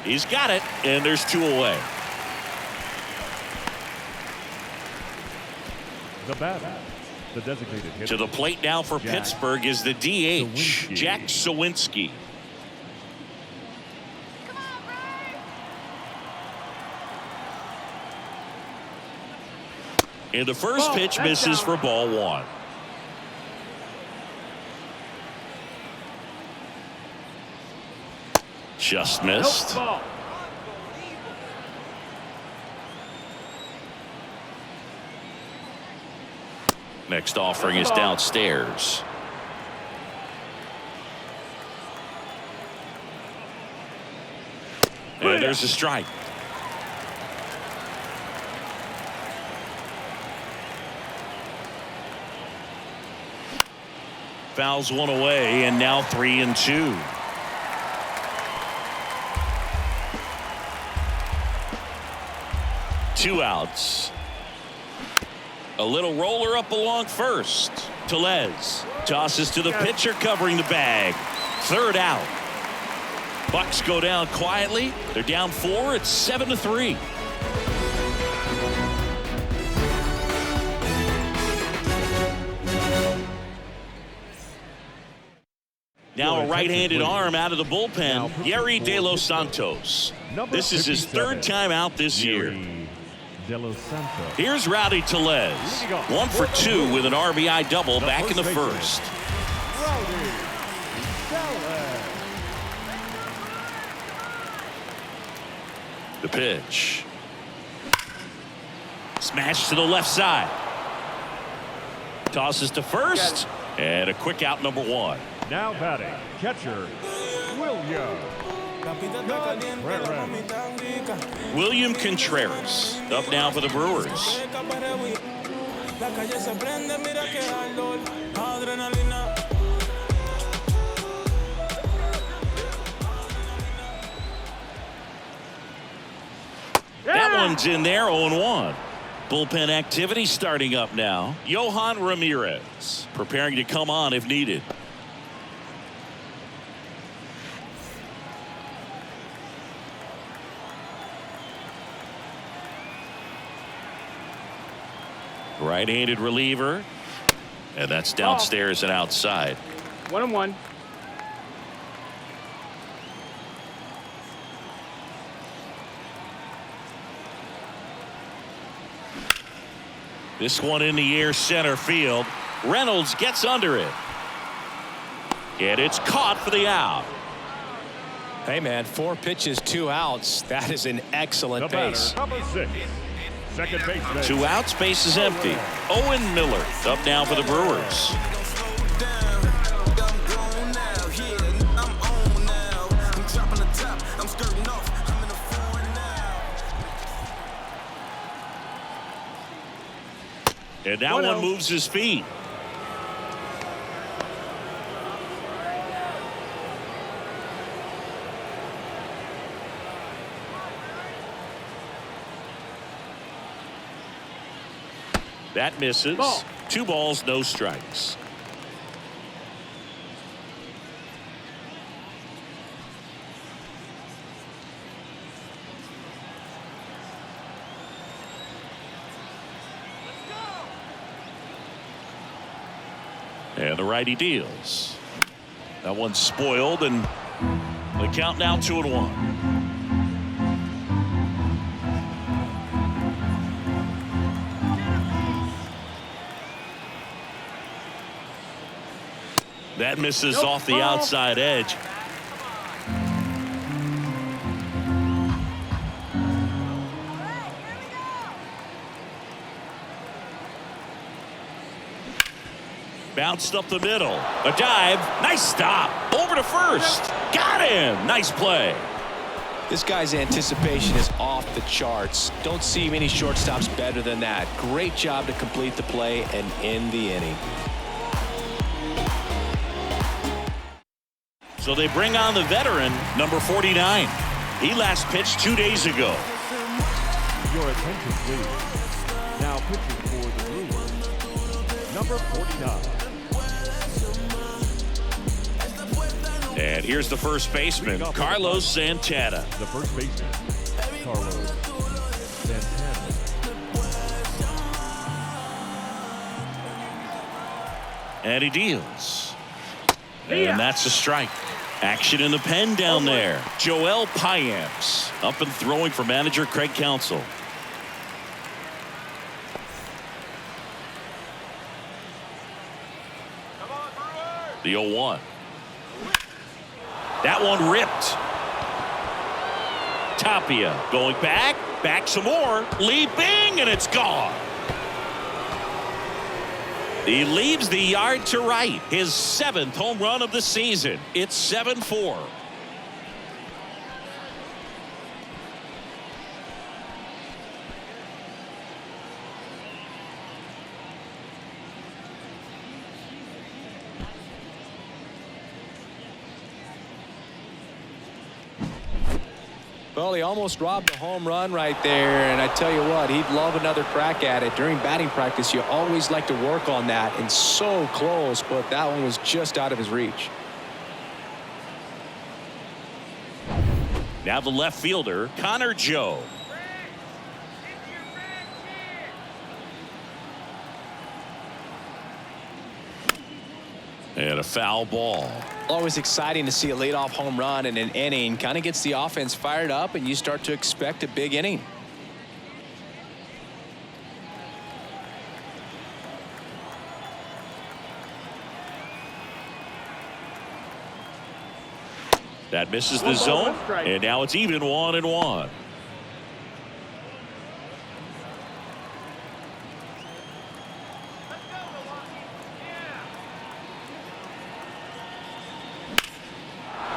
He's got it, and there's 2 away. The batter, the designated hitter. To the plate now for Jack Pittsburgh is the DH, Sawinski. Jack Sawinski. And the first pitch misses for ball one. Just missed. Ball. Next offering is downstairs. And there's a strike. Fouls one away, and now 3-2. Two outs. A little roller up along first. Tellez tosses to the pitcher covering the bag. Third out. Bucks go down quietly. They're down 4. It's 7-3. Now a right-handed arm out of the bullpen, Yerry De Los Santos. This is his third time out this year. De Los Santos. Here's Rowdy Tellez. 1 for 2 with an RBI double back in the first. Rowdy Tellez. The pitch. Smash to the left side. Tosses to first. And a quick out, number 1. Now batting, catcher, William Contreras. William Contreras up now for the Brewers. That one's in there, 0-1. Bullpen activity starting up now. Yohan Ramirez preparing to come on if needed. Right-handed reliever, and that's downstairs and outside. 1-1. This one in the air, center field. Reynolds gets under it, and it's caught for the out. Hey man, 4 pitches, 2 outs. That is an excellent The pace. batter, number 6, second baseman. 2 outs, base is empty. Owen Miller up now for the Brewers. And that one moves his feet. That misses. 2 balls, no strikes. And the righty deals. That one's spoiled, and the count now 2-1. That misses off the outside edge. Bounced up the middle. A dive. Nice stop. Over to first. Got him. Nice play. This guy's anticipation is off the charts. Don't see many shortstops better than that. Great job to complete the play and end the inning. So they bring on the veteran, number 49. He last pitched 2 days ago. Your attention, please. Now pitching for the Brewers, number 49. And here's the first baseman, Carlos Santana. The first baseman, Carlos Santana. And he deals. And that's a strike. Action in the pen down there. Joel Payamps up and throwing for manager Craig Counsell. The 0-1. That one ripped. Tapia going back some more, leaping, and it's gone. He leaves the yard to right. His 7th home run of the season. It's 7-4. Well, he almost robbed a home run right there, and I tell you what, he'd love another crack at it. During batting practice, you always like to work on that, and so close, but that one was just out of his reach. Now the left fielder, Connor Joe. And a foul ball. Always exciting to see a leadoff home run in an inning. Kind of gets the offense fired up, and you start to expect a big inning. That misses the zone, and now it's even 1-1.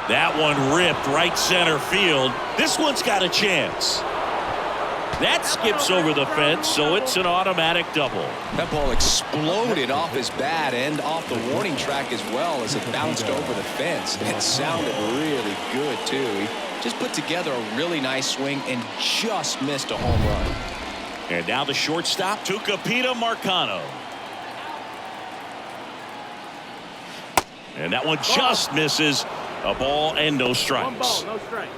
That one ripped right center field. This one's got a chance. That skips over the fence, so it's an automatic double. That ball exploded off his bat and off the warning track as well as it bounced over the fence. It sounded really good, too. He just put together a really nice swing and just missed a home run. And now the shortstop, Tucupita Marcano. And that one just misses. A ball and no strikes. 1 ball, no strikes.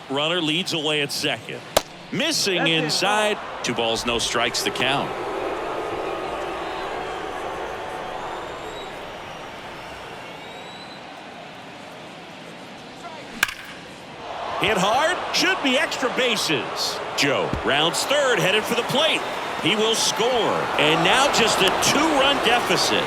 Runner leads away at second. Missing inside. 2 balls, no strikes to count. Hit hard, should be extra bases. Joe rounds third, headed for the plate. He will score, and now just a 2-run deficit.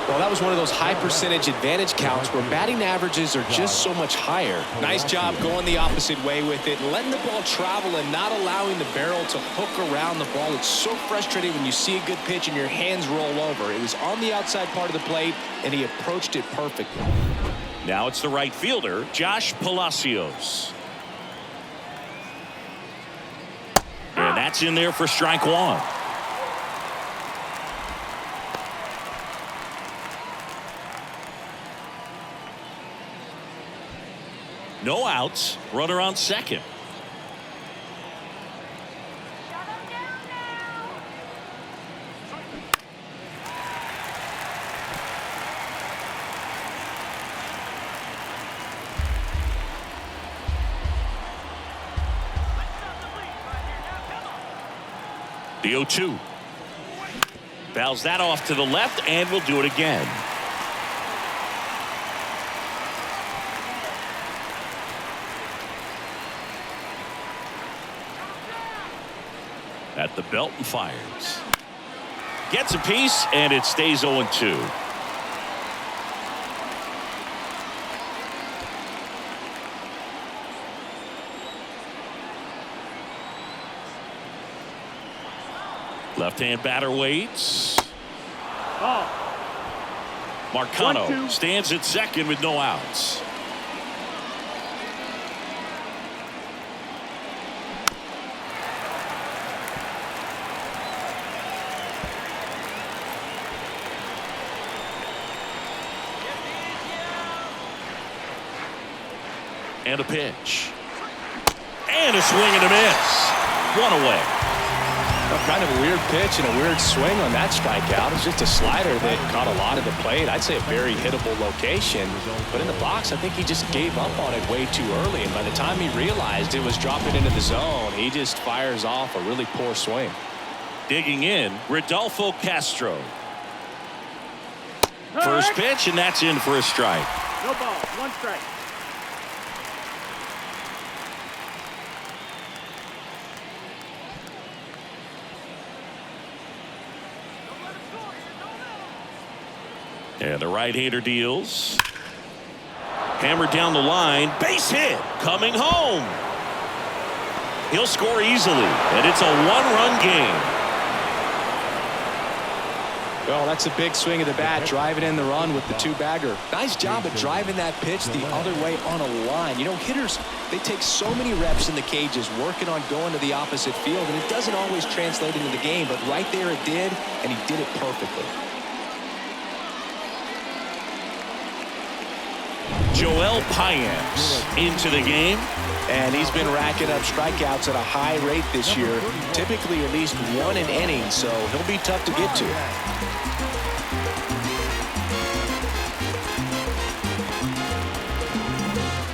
Well, that was one of those high percentage advantage counts where batting averages are just so much higher. Nice job going the opposite way with it, letting the ball travel and not allowing the barrel to hook around the ball. It's so frustrating when you see a good pitch and your hands roll over. It was on the outside part of the plate, and he approached it perfectly. Now it's the right fielder, Josh Palacios. And that's in there for strike 1. No outs, runner on second. The 0-2. Fouls that off to the left, and will do it again. At the belt and fires. Gets a piece, and it stays 0-2. Left-hand batter waits. Marcano stands at second with no outs. And a pitch. And a swing and a miss. 1 away. Kind of a weird pitch and a weird swing on that strikeout. It's just a slider that caught a lot of the plate. I'd say a very hittable location. But in the box, I think he just gave up on it way too early. And by the time he realized it was dropping into the zone, he just fires off a really poor swing. Digging in, Rodolfo Castro. First pitch, and that's in for a strike. No ball, 1 strike. And the right-hander deals. Hammered down the line. Base hit. Coming home. He'll score easily. And it's a 1-run game. Well, that's a big swing of the bat, driving in the run with the 2-bagger. Nice job of driving that pitch the other way on a line. You know, hitters, they take so many reps in the cages working on going to the opposite field, and it doesn't always translate into the game, but right there it did, and he did it perfectly. Joel Payamps into the game. And he's been racking up strikeouts at a high rate this year, typically at least 1 an inning, so he'll be tough to get to.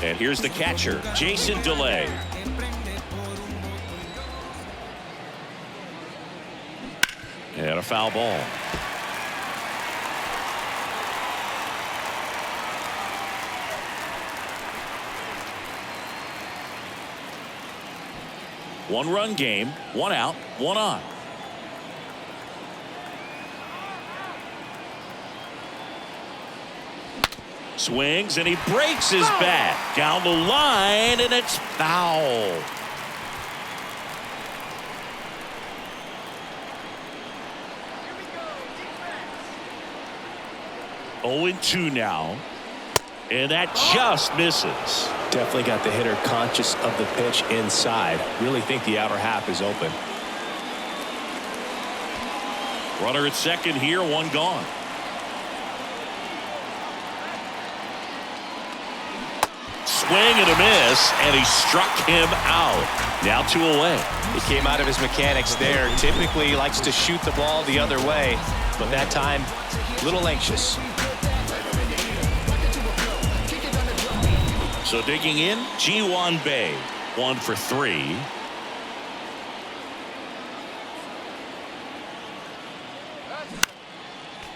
And here's the catcher, Jason DeLay. And a foul ball. One-run game, 1 out, 1 on. Swings, and he breaks his bat. Down the line, and it's foul. Oh, 2 now. And that just misses. Definitely got the hitter conscious of the pitch inside. Really think the outer half is open. Runner at second here, 1 gone. Swing and a miss, and he struck him out. Now 2 away. He came out of his mechanics there. Typically he likes to shoot the ball the other way, but that time a little anxious. So digging in, Ji-Hwan Bae, 1 for 3.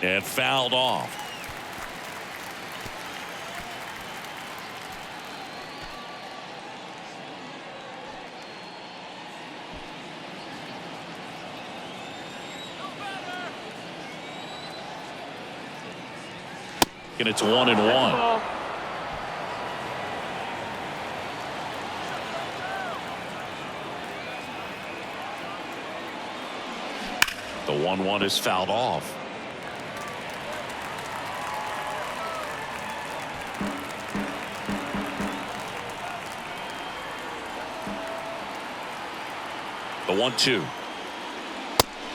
And fouled off. And it's 1-1. The 1-1 is fouled off. The 1-2.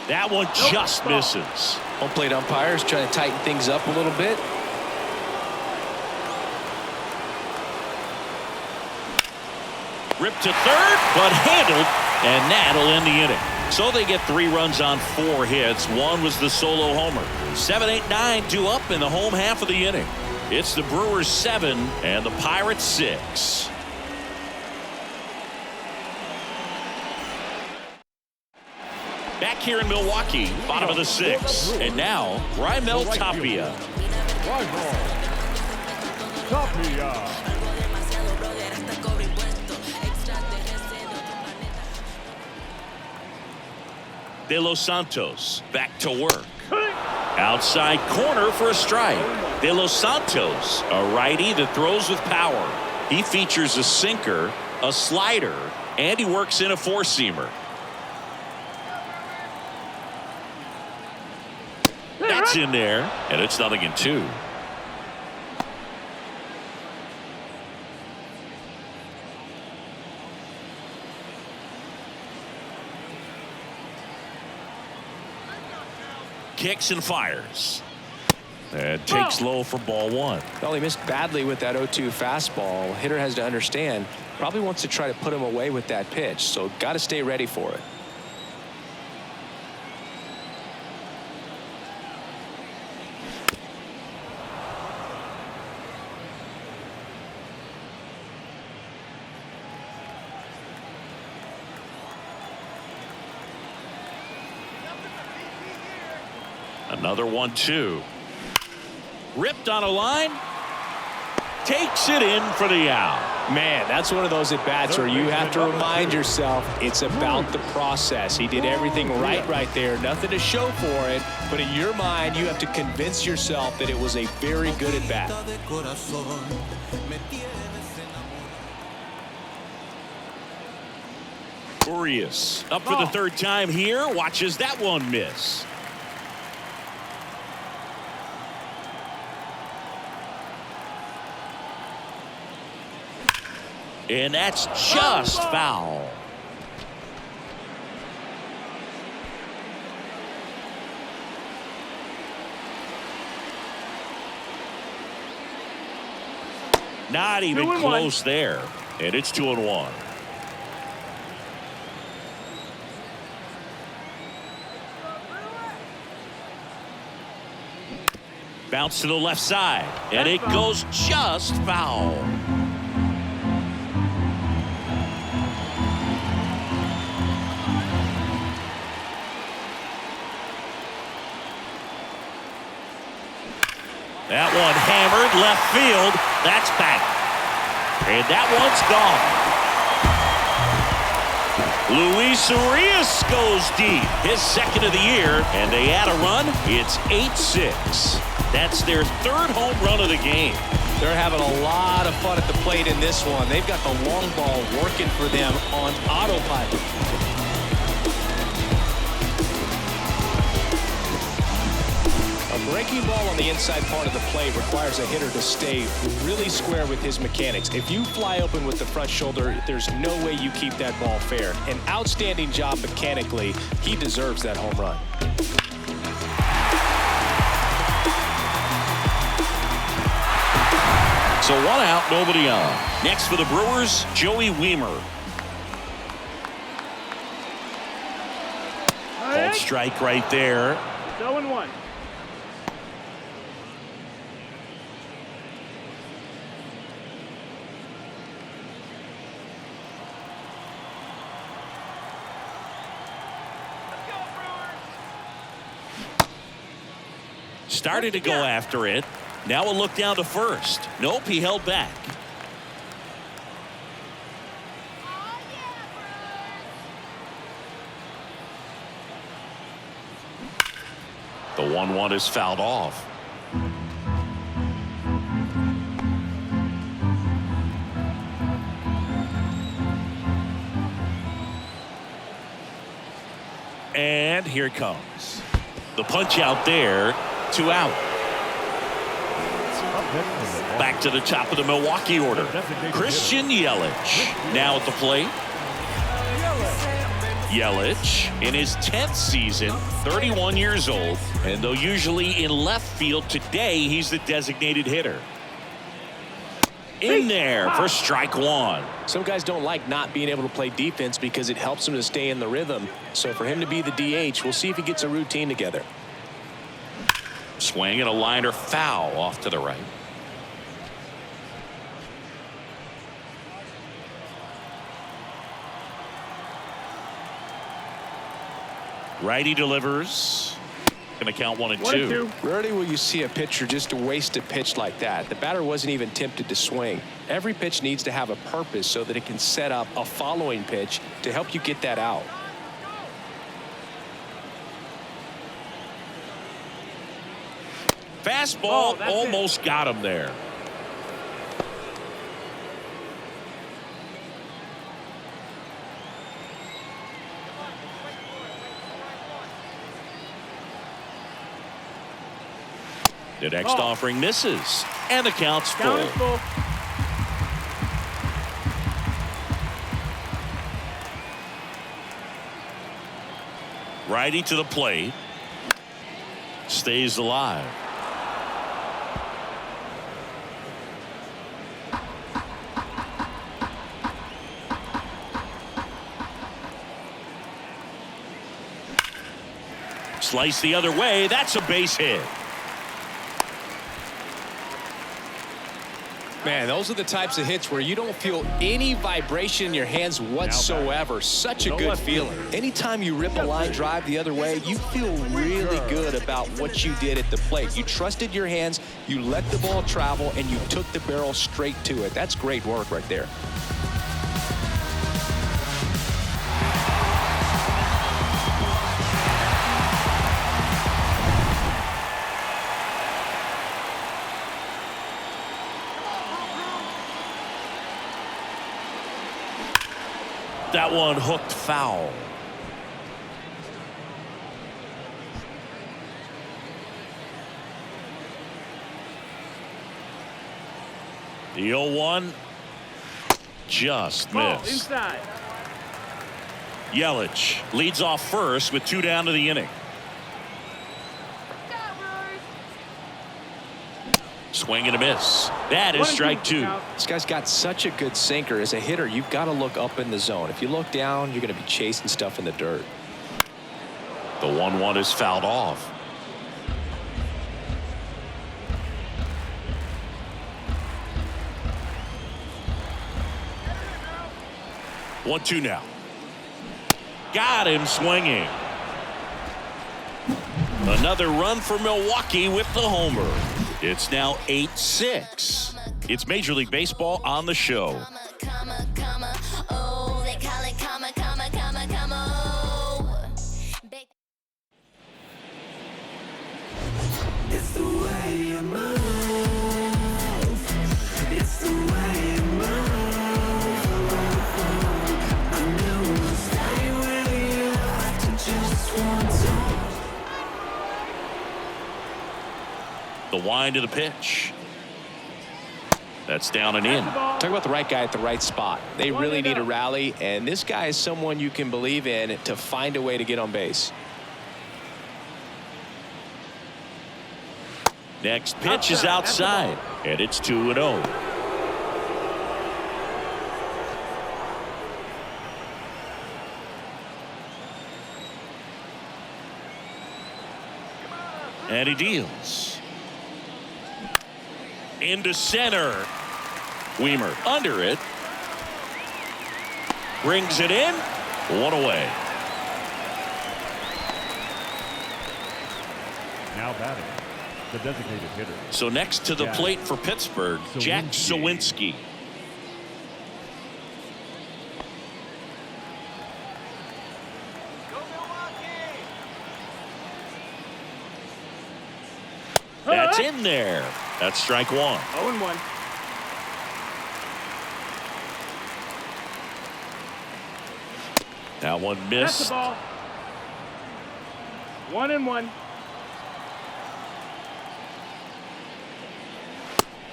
That one just misses. Home plate umpires trying to tighten things up a little bit. Ripped to third, but handled, and that'll end the inning. So they get 3 runs on 4 hits. 1 was the solo homer. 7, 8, 9 due up in the home half of the inning. It's the Brewers 7 and the Pirates 6. Back here in Milwaukee, bottom of the 6th. And now, Raimel Tapia. Tapia. De Los Santos back to work. Outside corner for a strike. De Los Santos, a righty that throws with power. He features a sinker, a slider, and he works in a 4-seamer. That's in there, and it's 0-2. Kicks and fires. And takes low for ball 1. Well, he missed badly with that 0-2 fastball. Hitter has to understand, probably wants to try to put him away with that pitch, so got to stay ready for it. Another 1-2. Ripped on a line. Takes it in for the out. Man, that's one of those at-bats where you have to remind yourself it's about the process. He did everything right there. Nothing to show for it. But in your mind, you have to convince yourself that it was a very good at-bat. Oriz up for the third time here. Watches that one miss. And that's just foul. Not even close there. And it's 2-1. Bounce to the left side. And it goes just foul. That one hammered left field. That's back. And that one's gone. Luis Oriz goes deep. His second of the year. And they add a run. It's 8-6. That's their third home run of the game. They're having a lot of fun at the plate in this one. They've got the long ball working for them on autopilot. A breaking ball on the inside part of the plate requires a hitter to stay really square with his mechanics. If you fly open with the front shoulder, there's no way you keep that ball fair. An outstanding job mechanically. He deserves that home run. So 1 out, nobody on. Next for the Brewers, Joey Wiemer. Called strike right there. 0-1. Started to go after it. Now a look down to first. Nope, he held back. The 1-1 is fouled off. And here it comes. The punch out there. 2 out. Back to the top of the Milwaukee order. Christian Yelich now at the plate. Yelich in his 10th season, 31 years old, and though usually in left field, today he's the designated hitter. In there for strike 1. Some guys don't like not being able to play defense because it helps them to stay in the rhythm. So for him to be the DH, we'll see if he gets a routine together. Swing and a liner foul off to the right. Righty delivers. Going to count 1 and 2. Rarely will you see a pitcher just waste a pitch like that. The batter wasn't even tempted to swing. Every pitch needs to have a purpose so that it can set up a following pitch to help you get that out. Fastball almost got him there. The next offering misses, and the count's full. Righty to the plate. Stays alive. Slice the other way. That's a base hit. Man, those are the types of hits where you don't feel any vibration in your hands whatsoever. Such a good feeling. Anytime you rip a line drive the other way, you feel really good about what you did at the plate. You trusted your hands, you let the ball travel, and you took the barrel straight to it. That's great work right there. That one hooked foul. The 0-1 just missed. Inside. Yelich leads off first with 2 down to the inning. Swing and a miss. That is strike 2. This guy's got such a good sinker. As a hitter, you've got to look up in the zone. If you look down, you're going to be chasing stuff in the dirt. The 1-1 is fouled off. One, 2 now. Got him swinging. Another run for Milwaukee with the homer. It's now 8-6. It's Major League Baseball on the show. It's the way you move. It's the way you move. I knew I'd stay with you after just one time. The wind of the pitch. That's down and in. Talk about the right guy at the right spot. They really need a rally, and this guy is someone you can believe in to find a way to get on base. Next pitch is outside, and it's 2-0. And he deals. Into center. Weimer under it. Brings it in. 1 away. Now batting, the designated hitter. So next to the plate for Pittsburgh, Jack Sawinski. That's in there. That's strike 1. 0-1. That one That's missed. the ball. 1-1.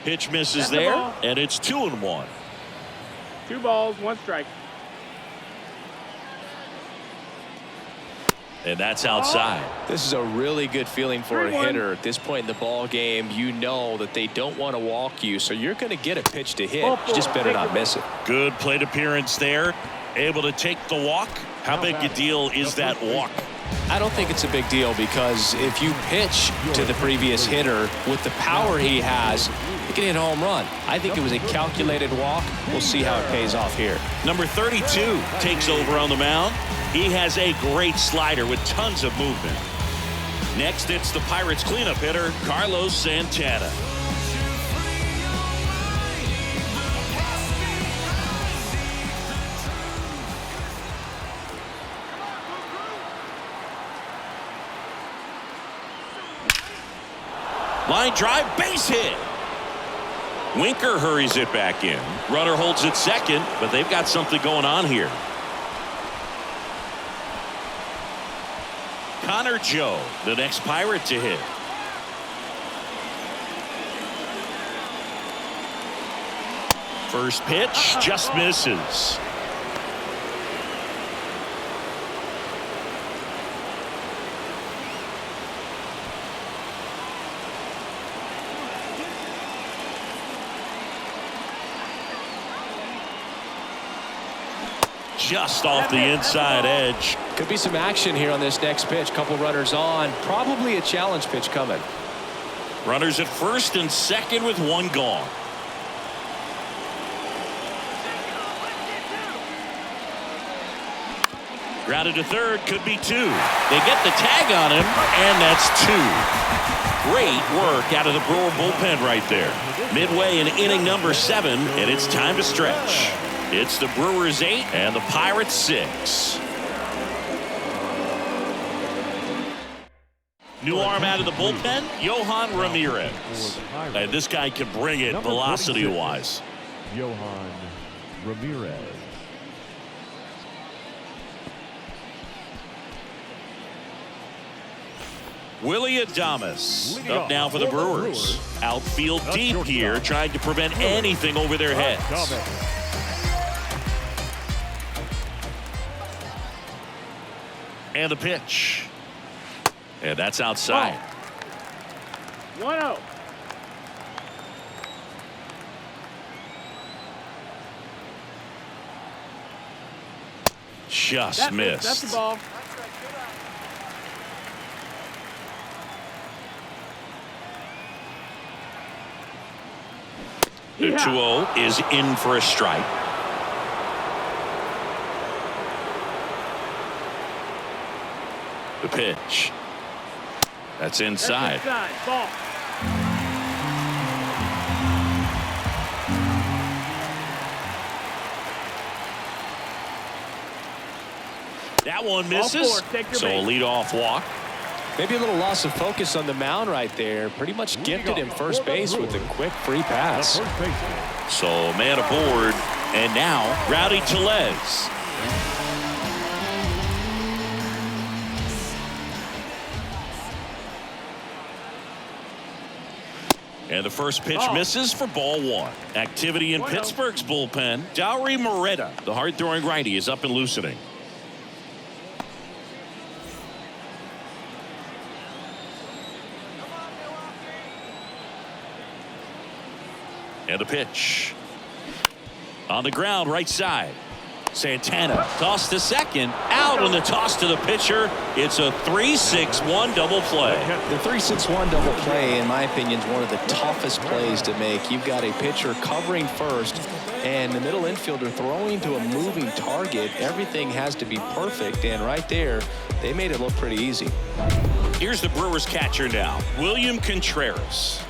Pitch misses That's the there, ball. and it's 2-1. 2 balls, 1 strike. And that's outside. This is a really good feeling for a 3-1. hitter. At this point in the ball game, you know that they don't want to walk you, so you're going to get a pitch to hit. You just better not miss it. Good plate appearance there. Able to take the walk. How big a deal is that walk? I don't think it's a big deal because if you pitch to the previous hitter with the power he has, he can hit a home run. I think it was a calculated walk. We'll see how it pays off here. Number 32 takes over on the mound. He has a great slider with tons of movement. Next, it's the Pirates cleanup hitter, Carlos Santana. Line drive, base hit. Winker hurries it back in. Runner holds it second, but they've got something going on here. Connor Joe, the next Pirate to hit. First pitch just misses. Just off the inside edge. Could be some action here on this next pitch. Couple runners on. Probably a challenge pitch coming. Runners at first and second with 1 gone. Grounded to third, could be 2. They get the tag on him, and that's 2. Great work out of the Brewer bullpen right there. Midway in inning number 7, and it's time to stretch. It's the Brewers 8 and the Pirates 6. New arm out of the bullpen, Yohan Ramirez. And this guy can bring it velocity-wise. Yohan Ramirez. Willie Adames up now for the Brewers. Outfield deep here, trying to prevent anything over their heads. And the pitch. And that's outside. 1-0. Just missed. That's the ball. The 2-0 is in for a strike. The pitch. That's inside. Ball. That one misses. So a leadoff walk. Maybe a little loss of focus on the mound right there. Pretty much gifted him first base with a quick free pass. So man aboard. And now Rowdy Tellez. And the first pitch misses for ball 1. Activity in Pittsburgh's bullpen. Dauri Moreta, the hard-throwing righty, is up and loosening. And the pitch. On the ground, right side. Santana tossed to second, out on the toss to the pitcher. It's a 3-6-1 double play. The 3-6-1 double play, in my opinion, is one of the toughest plays to make. You've got a pitcher covering first and the middle infielder throwing to a moving target. Everything has to be perfect, and right there, they made it look pretty easy. Here's the Brewers catcher now, William Contreras.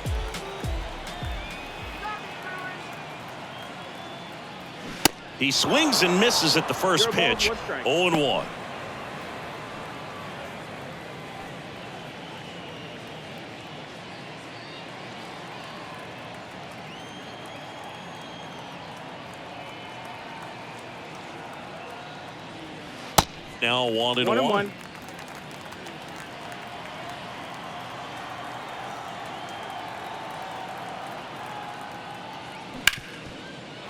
He swings and misses at the first pitch. 0-1. Now 1-1.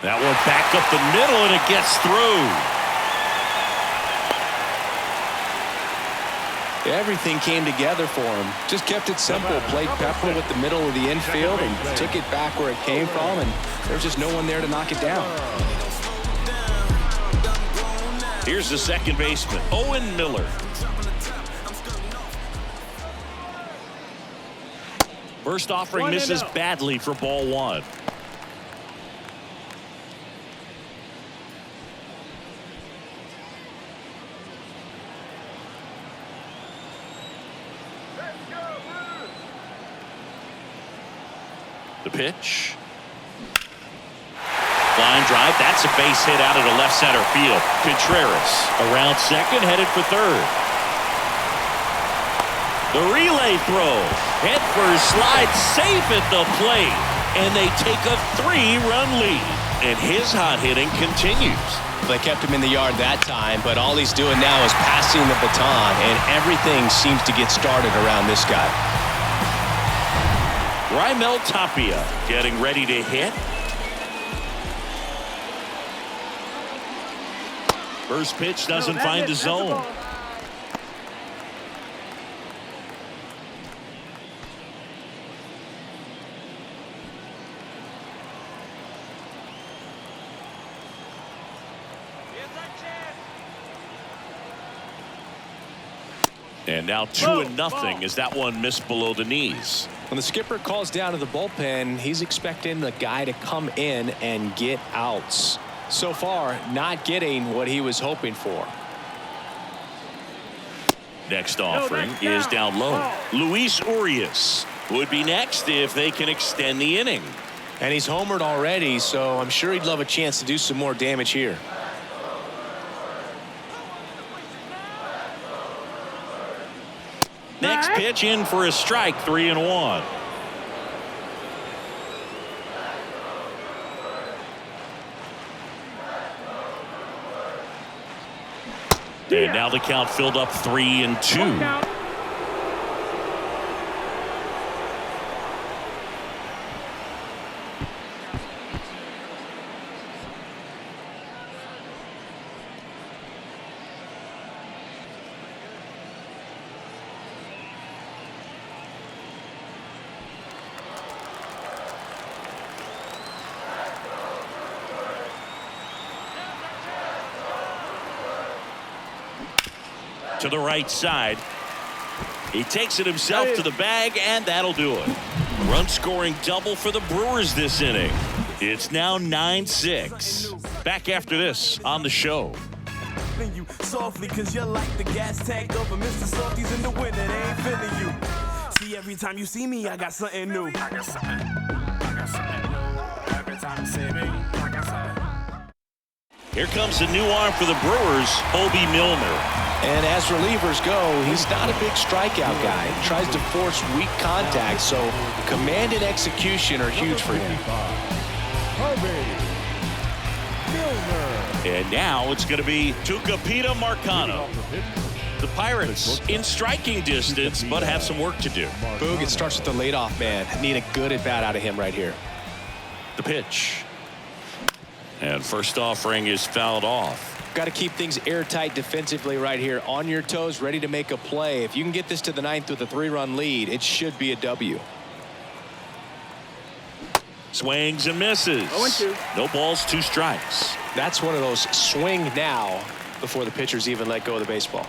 That one back up the middle, and it gets through. Everything came together for him. Just kept it simple. Played pepper with the middle of the infield and took it back where it came from, and there's just no one there to knock it down. Here's the second baseman, Owen Miller. First offering misses badly for ball 1. The pitch. Line drive. That's a base hit out of the left center field. Contreras around second, headed for third. The relay throw. Head first slide, safe at the plate. And they take a 3-run lead. And his hot hitting continues. They kept him in the yard that time, but all he's doing now is passing the baton, and everything seems to get started around this guy. Raimel Tapia getting ready to hit. First pitch doesn't find the zone. And now 2-0 as that one missed below the knees. When the skipper calls down to the bullpen, he's expecting the guy to come in and get outs. So far, not getting what he was hoping for. Next offering is down low. Luis Oriz would be next if they can extend the inning. And he's homered already, so I'm sure he'd love a chance to do some more damage here. Next pitch in for a strike, 3-1. And now the count filled up 3-2. To the right side. He takes it himself to the bag, and that'll do it. Run scoring double for the Brewers this inning. It's now 9-6. Back after this on the show. You softly, cause you're like the gas tank over Mr. Softies in the winter. They ain't feeling you. See, every time you see me, I got something new. I got something new. Every time you see me, I got something. Here comes a new arm for the Brewers, Obi Milner. And as relievers go, he's not a big strikeout guy. He tries to force weak contact, so command and execution are huge for him. And now it's going to be Tucupita Marcano. The Pirates in striking distance, but have some work to do. Boog, it starts with the leadoff man. Need a good at-bat out of him right here. The pitch. And first offering is fouled off. Got to keep things airtight defensively right here. On your toes, ready to make a play. If you can get this to the ninth with a 3-run lead, it should be a W. Swings and misses. 0-2. No balls, 2 strikes. That's one of those swing now before the pitchers even let go of the baseball.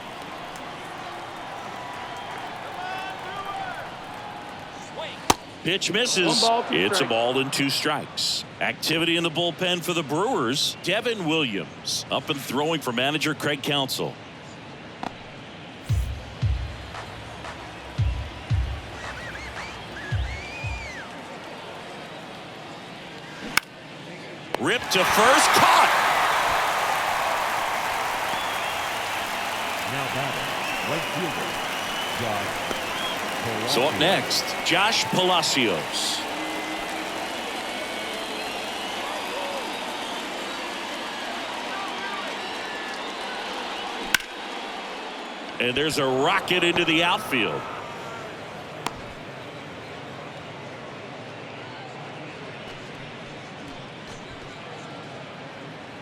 Pitch misses. It's a ball and 2 strikes. Activity in the bullpen for the Brewers. Devin Williams up and throwing for manager Craig Counsell. Ripped to first, caught. Now batting, right fielder, Josh. So up next, Josh Palacios. And there's a rocket into the outfield.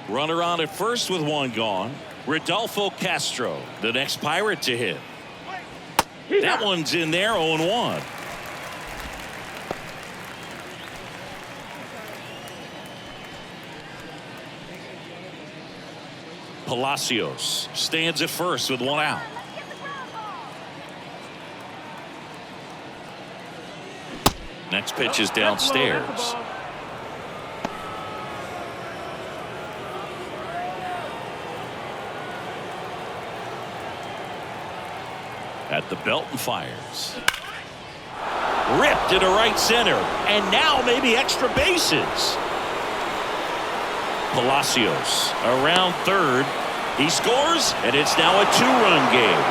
Runner on at first with 1 gone. Rodolfo Castro, the next Pirate to hit. That one's in there, 0-1. Palacios stands at first with 1 out. Next pitch is downstairs. At the belt and fires. Ripped into right center. And now maybe extra bases. Palacios around third. He scores, and it's now a 2-run game.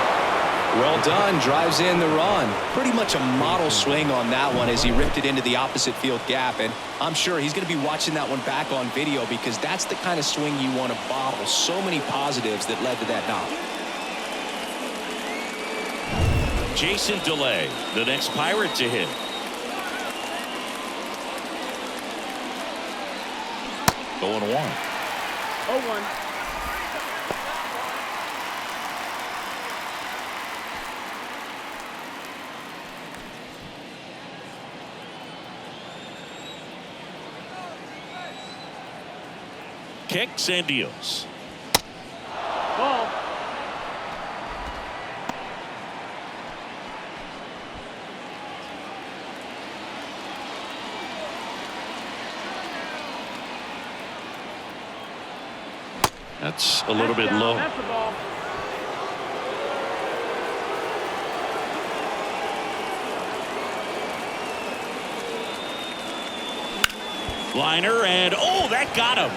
Well done. Drives in the run. Pretty much a model swing on that one as he ripped it into the opposite field gap. And I'm sure he's going to be watching that one back on video because that's the kind of swing you want to bottle. So many positives that led to that knock. Jason DeLay, the next Pirate to hit. Going 1. 0-1. Kicks and deals. Ball. That's a little bit low. That's the ball. Liner, and oh, that got him.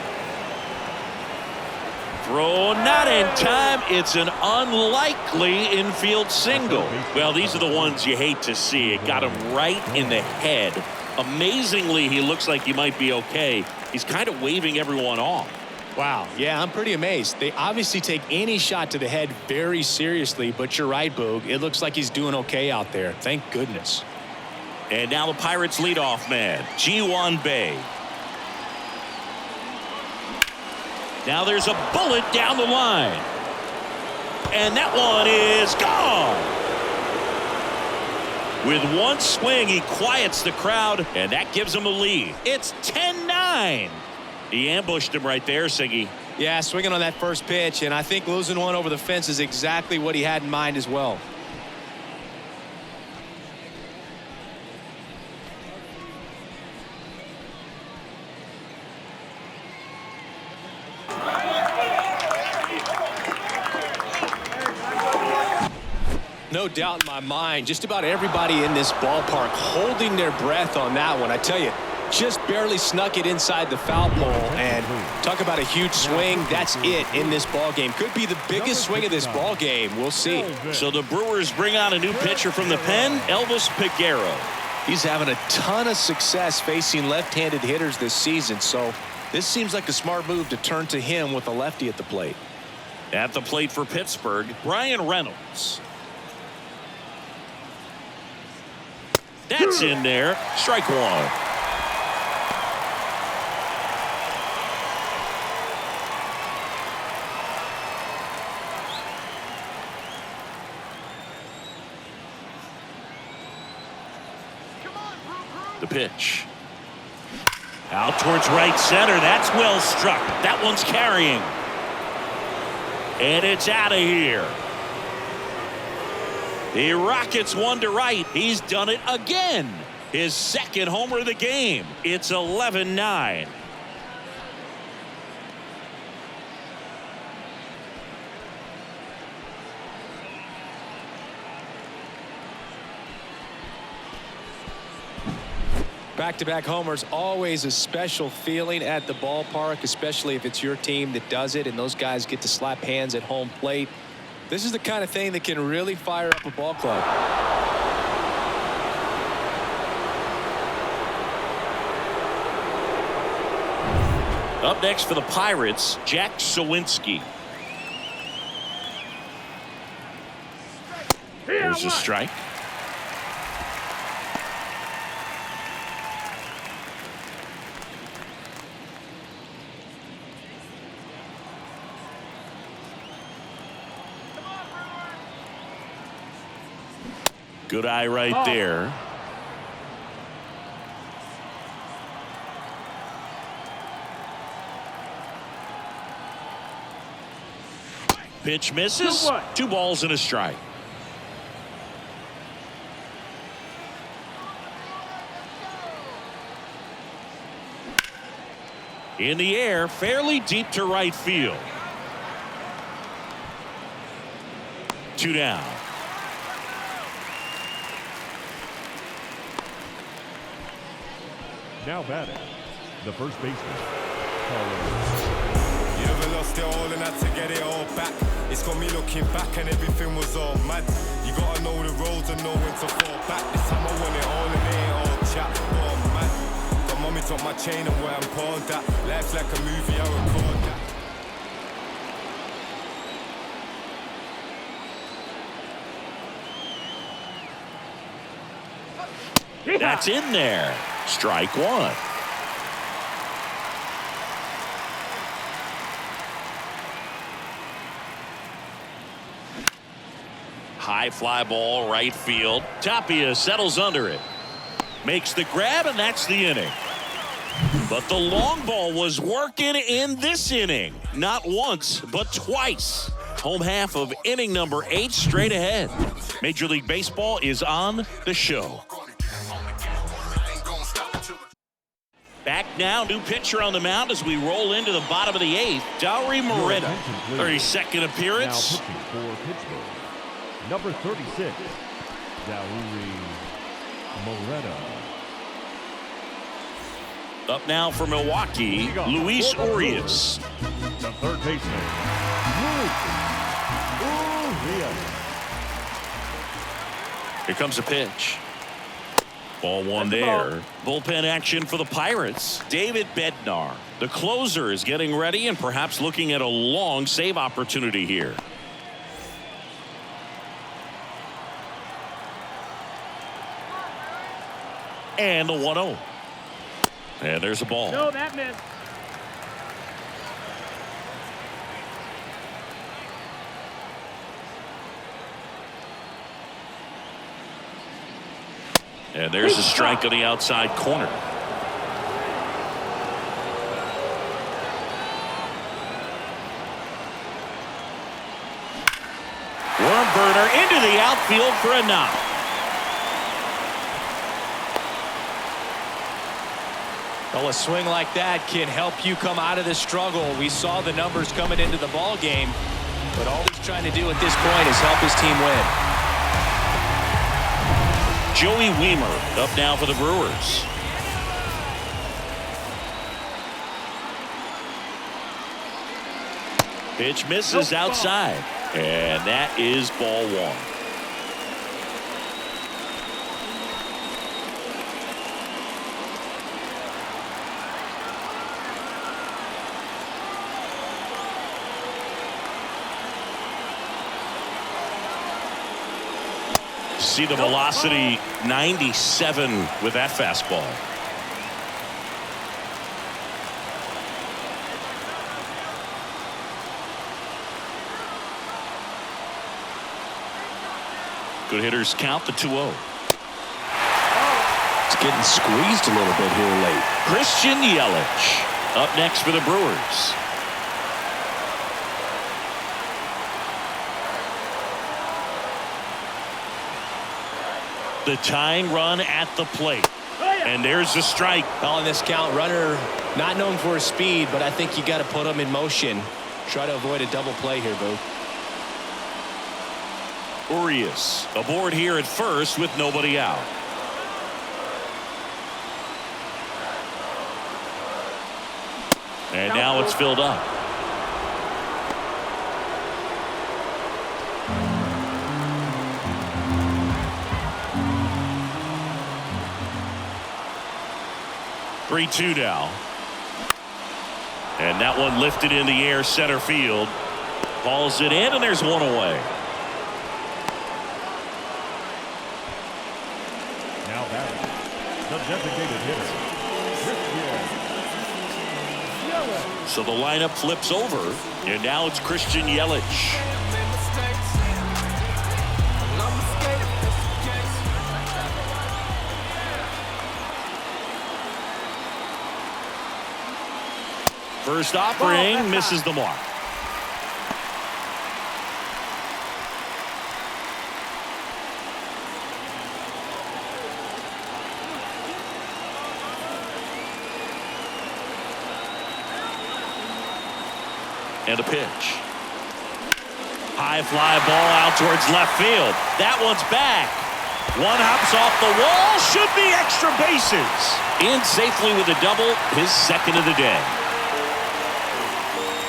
Throw not in time. It's an unlikely infield single. Well, these are the ones you hate to see. It got him right in the head. Amazingly, he looks like he might be okay. He's kind of waving everyone off. Wow. Yeah, I'm pretty amazed. They obviously take any shot to the head very seriously, but you're right, Boog. It looks like he's doing okay out there. Thank goodness. And now the Pirates leadoff man, Ji-Hwan Bae. Now there's a bullet down the line. And that one is gone. With one swing, he quiets the crowd, and that gives him a lead. It's 10-9. He ambushed him right there, Siggy. Yeah, swinging on that first pitch, and I think losing one over the fence is exactly what he had in mind as well. No doubt in my mind, just about everybody in this ballpark holding their breath on that one. I tell you, just barely snuck it inside the foul pole, and talk about a huge swing. That's it in this ball game. Could be the biggest swing of this ball game. We'll see. So the Brewers bring on a new pitcher from the pen, Elvis Peguero. He's having a ton of success facing left-handed hitters this season, so this seems like a smart move to turn to him with a lefty at the plate. At the plate for Pittsburgh, Brian Reynolds. That's in there. Strike one. The pitch. Out towards right center. That's well struck. That one's carrying. And it's out of here. He rockets one to right. He's done it again. His second homer of the game. It's 11-9. Back-to-back homers, always a special feeling at the ballpark, especially if it's your team that does it and those guys get to slap hands at home plate. This is the kind of thing that can really fire up a ball club. Up next for the Pirates, Jack Sawinski. There's a strike. Good eye right there. Pitch misses. 2 balls and a strike. In the air, fairly deep to right field. 2 down. Now batting, the first baseman, Oriz. You ever lost it all and had to get it all back? It's got me looking back and everything was all mad. You gotta know the roads and know when to fall back. This time I want it all and it ain't all chat. Oh man, my mommy took my chain and where I'm pawned at. Life's like a movie, I record that. That's in there. Strike one. High fly ball right field. Tapia settles under it. Makes the grab, and that's the inning. But the long ball was working in this inning. Not once, but twice. Home half of inning number 8 straight ahead. Major League Baseball is on the show. Back now, new pitcher on the mound as we roll into the bottom of the 8th. Dauri Moreta, 32nd appearance. Now pitching for Pittsburgh, number 36, Dauri Moreta. Up now for Milwaukee, Luis Oriz. The third baseman, Oriz. Here comes a pitch. Ball one there. Bullpen action for the Pirates. David Bednar, the closer, is getting ready and perhaps looking at a long save opportunity here. And the 1-0. And there's a ball. No, that missed. And there's a strike on the outside corner. Worm burner into the outfield for a knock. Well, a swing like that can help you come out of the struggle. We saw the numbers coming into the ball game, but all he's trying to do at this point is help his team win. Joey Wiemer up now for the Brewers. Pitch misses outside, and that is ball one. See the velocity 97 with that fastball. Good hitters count the 2-0. It's getting squeezed a little bit here late. Christian Yelich up next for the Brewers. The tying run at the plate. And there's the strike. On this count, runner not known for his speed, but I think you got to put him in motion. Try to avoid a double play here, Boo. Oriz aboard here at first with nobody out. And now it's filled up. Three-2 now. And that one lifted in the air center field. Hauls it in, and there's one away. Now batting, the designated hitter, Christian Yelich. So the lineup flips over, and now it's Christian Yelich. First offering misses the mark. And a pitch. High fly ball out towards left field. That one's back. One hops off the wall. Should be extra bases. In safely with a double, his second of the day.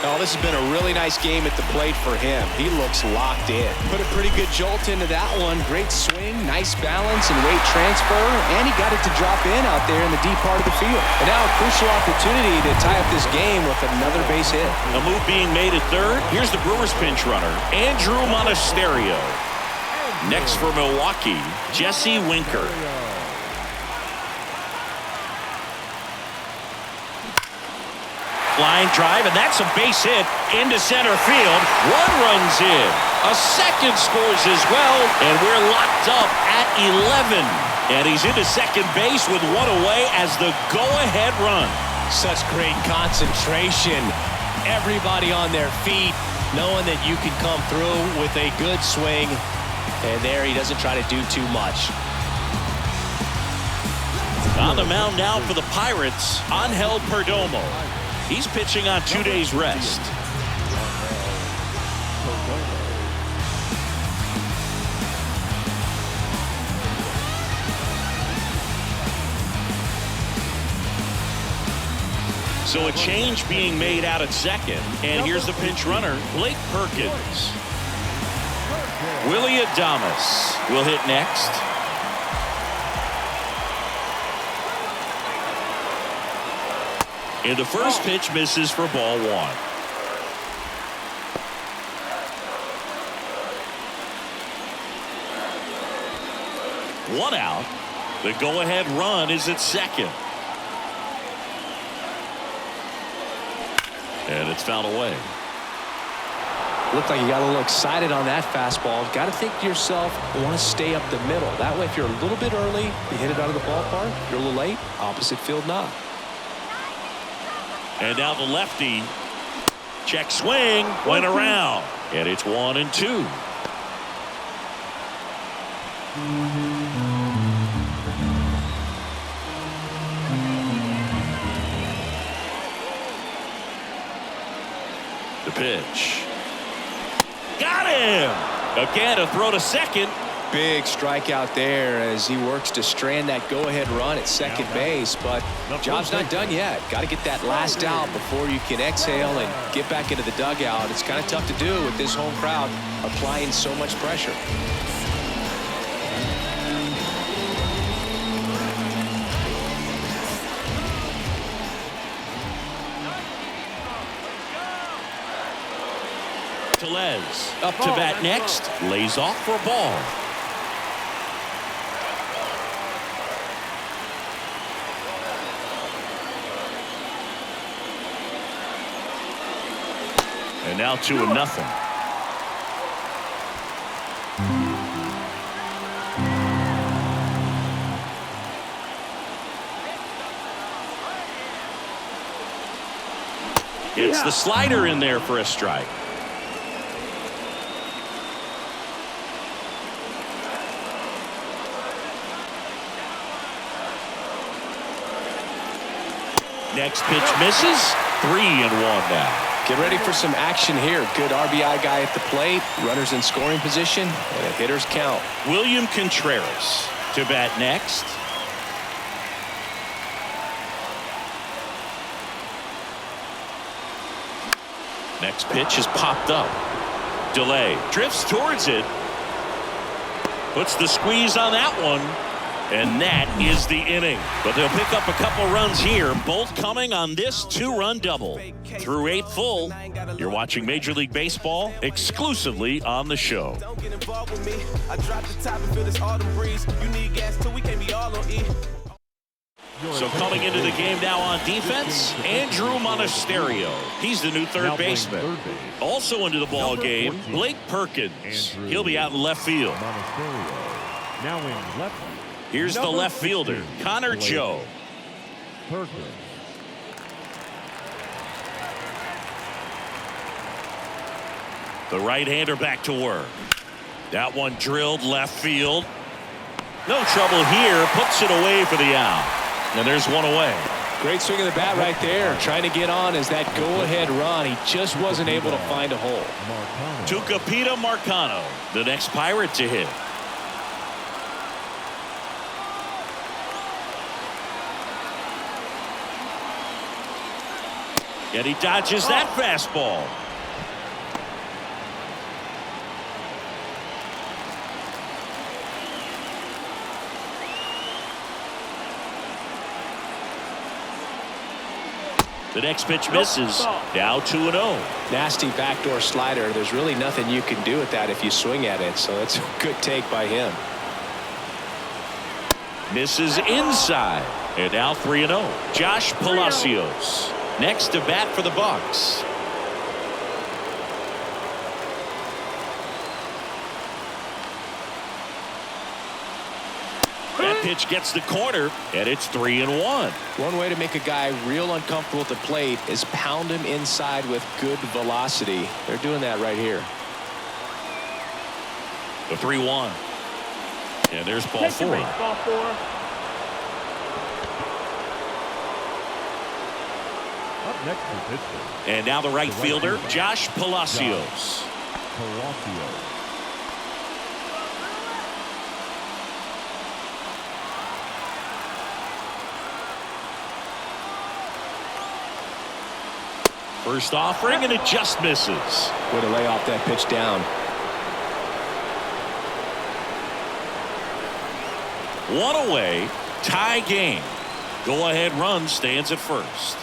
Oh, this has been a really nice game at the plate for him. He looks locked in. Put a pretty good jolt into that one. Great swing, nice balance and weight transfer, and he got it to drop in out there in the deep part of the field. And now a crucial opportunity to tie up this game with another base hit. A move being made at third. Here's the Brewers pinch runner, Andrew Monasterio. Next for Milwaukee, Jesse Winker. Line drive, and that's a base hit into center field. One runs in. A second scores as well, and we're locked up at 11. And he's into second base with one away as the go-ahead run. Such great concentration. Everybody on their feet, knowing that you can come through with a good swing. And there he doesn't try to do too much. On the mound now for the Pirates, Angel Perdomo. He's pitching on 2 days rest. So a change being made out at second. And here's the pinch runner, Blake Perkins. Willie Adames will hit next. And the first pitch misses for ball one. One out. The go-ahead run is at second. And it's fouled away. Looked like you got a little excited on that fastball. Got to think to yourself, you want to stay up the middle. That way, if you're a little bit early, you hit it out of the ballpark. If you're a little late, opposite field knock. And now the lefty. Check swing. Went around. And it's 1-2. The pitch. Got him! Again, a throw to second. Big strikeout there as he works to strand that go-ahead run at second base, but job's not done yet. Got to get that last out before you can exhale and get back into the dugout. It's kind of tough to do with this home crowd applying so much pressure. Telez up to bat next, lays off for a ball. And now 2-0. It's the slider in there for a strike. Next pitch misses. 3-1 now. Get ready for some action here. Good RBI guy at the plate. Runners in scoring position. And a hitter's count. William Contreras to bat next. Next pitch is popped up. Delay. Drifts towards it. Puts the squeeze on that one. And that is the inning. But they'll pick up a couple runs here, both coming on this 2-run double. Through 8 full, you're watching Major League Baseball exclusively on the show. Don't get involved with me. I drop the top and feel this autumn breeze. You need gas too, we can't be all on E. So coming into the game now on defense, Andrew Monasterio. He's the new third baseman. Also into the ball game, Blake Perkins. He'll be out in left field. Now in left. Here's the left fielder, Connor Joe. Perkins. The right-hander back to work. That one drilled left field. No trouble here. Puts it away for the out. And there's one away. Great swing of the bat right there. Trying to get on as that go-ahead run. He just wasn't able to find a hole. Tucupita Marcano, the next Pirate to hit. And he dodges that fastball. The next pitch misses. Now 2-0. Nasty backdoor slider. There's really nothing you can do with that if you swing at it. So that's a good take by him. Misses inside. And now 3-0. Josh Palacios. Next to bat for the Bucks. That pitch gets the corner, and it's 3-1. One way to make a guy real uncomfortable at the plate is pound him inside with good velocity. They're doing that right here. The 3-1. And there's ball 4. Ball 4. Up next for Pittsburgh. And now the right fielder, Josh Palacios. Palacios. First offering, and it just misses. Way to lay off that pitch down. One away, tie game. Go-ahead run stands at first.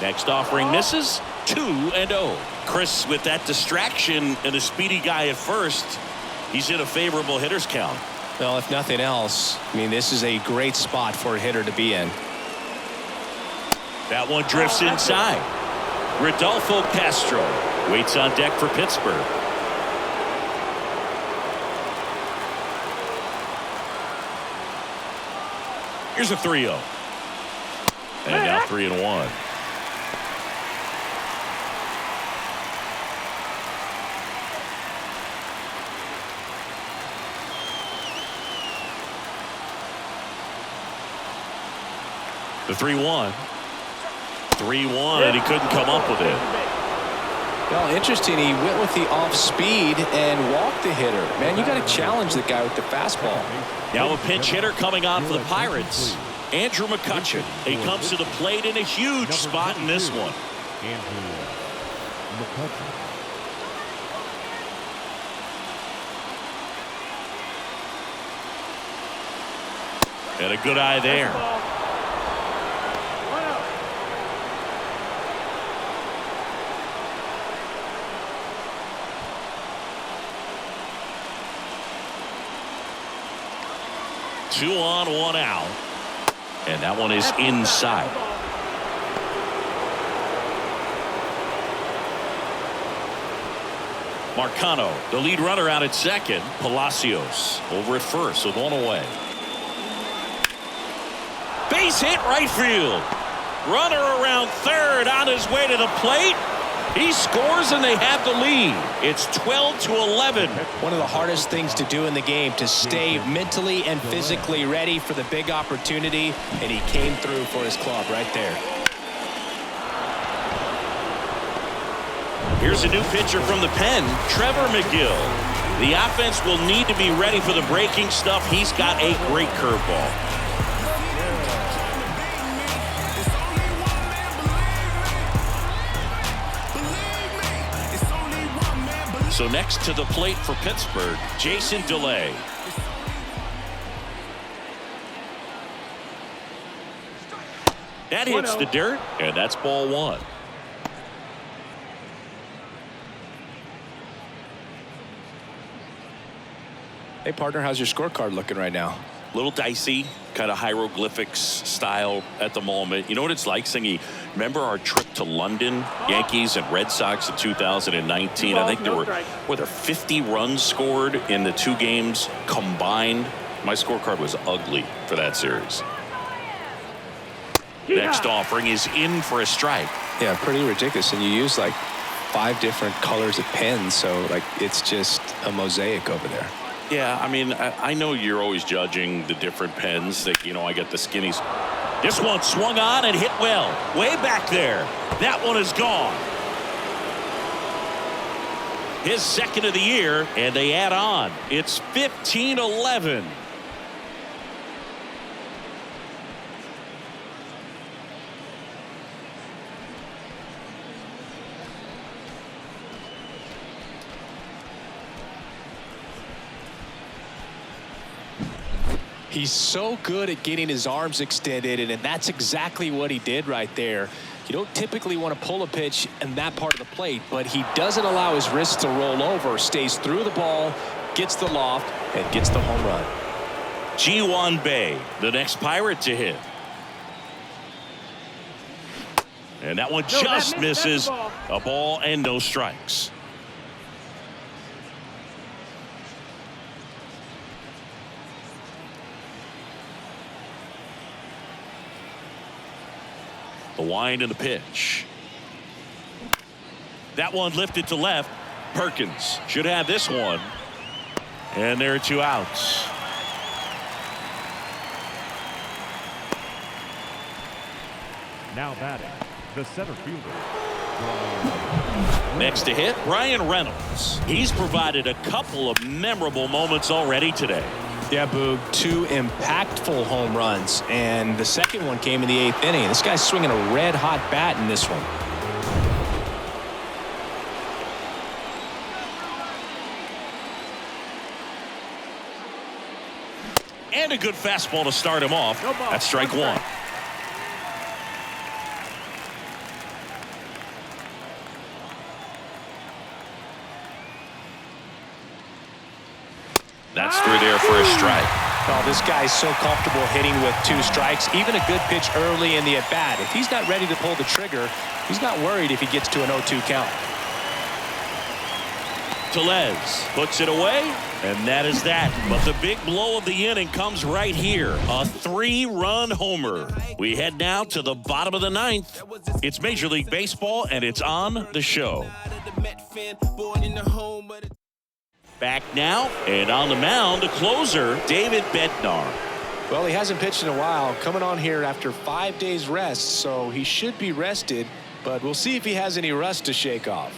Next offering misses. 2-0. Chris, with that distraction and a speedy guy at first, he's in a favorable hitter's count. Well, if nothing else, I mean, this is a great spot for a hitter to be in. That one drifts inside. Rodolfo Castro waits on deck for Pittsburgh. Here's a 3-0. And now 3-1. The 3-1. 3-1, and he couldn't come up with it. Well, interesting. He went with the off speed and walked the hitter. Man, you got to challenge the guy with the fastball. Now a pinch hitter coming on for the Pirates. Andrew McCutchen. He comes to the plate in a huge spot in this one. Andrew McCutchen. And a good eye there. Two on, one out. And that one is inside. Marcano, the lead runner out at second. Palacios over at first with one away. Base hit right field. Runner around third on his way to the plate. He scores and they have the lead. It's 12-11. One of the hardest things to do in the game, to stay mentally and physically ready for the big opportunity, and he came through for his club right there. Here's a new pitcher from the pen, Trevor McGill. The offense will need to be ready for the breaking stuff. He's got a great curveball. So next to the plate for Pittsburgh, Jason DeLay. That hits the dirt, and that's ball one. Hey, partner, how's your scorecard looking right now? Little dicey, kind of hieroglyphics style at the moment. You know what it's like, Singy? Remember our trip to London, Yankees and Red Sox in 2019? I think there were 50 runs scored in the two games combined. My scorecard was ugly for that series. Next offering is in for a strike. Yeah, pretty ridiculous. And you use like 5 different colors of pens, so like it's just a mosaic over there. Yeah, I mean, I know you're always judging the different pens. That, you know, I get the skinnies. This one swung on and hit well. Way back there. That one is gone. His second of the year, and they add on. It's 15-11. He's so good at getting his arms extended, and that's exactly what he did right there. You don't typically want to pull a pitch in that part of the plate, but he doesn't allow his wrists to roll over, stays through the ball, gets the loft, and gets the home run. Ji-Hwan Bae, the next Pirate to hit. And that one just misses. A ball and no strikes. The wind and the pitch. That one lifted to left. Perkins should have this one. And there are 2 outs. Now batting, the center fielder. Next to hit, Ryan Reynolds. He's provided a couple of memorable moments already today. Yeah, Boog, 2 impactful home runs, and the second one came in the 8th inning. This guy's swinging a red-hot bat in this one. And a good fastball to start him off. That's strike 1. That's through there for a strike. Oh, this guy's so comfortable hitting with 2 strikes. Even a good pitch early in the at-bat. If he's not ready to pull the trigger, he's not worried if he gets to an 0-2 count. Tellez puts it away, and that is that. But the big blow of the inning comes right here. A 3-run homer. We head now to the bottom of the 9th. It's Major League Baseball, and it's on the show. Back now, and on the mound, the closer, David Bednar. Well, he hasn't pitched in a while, coming on here after 5 days rest, so he should be rested, but we'll see if he has any rust to shake off.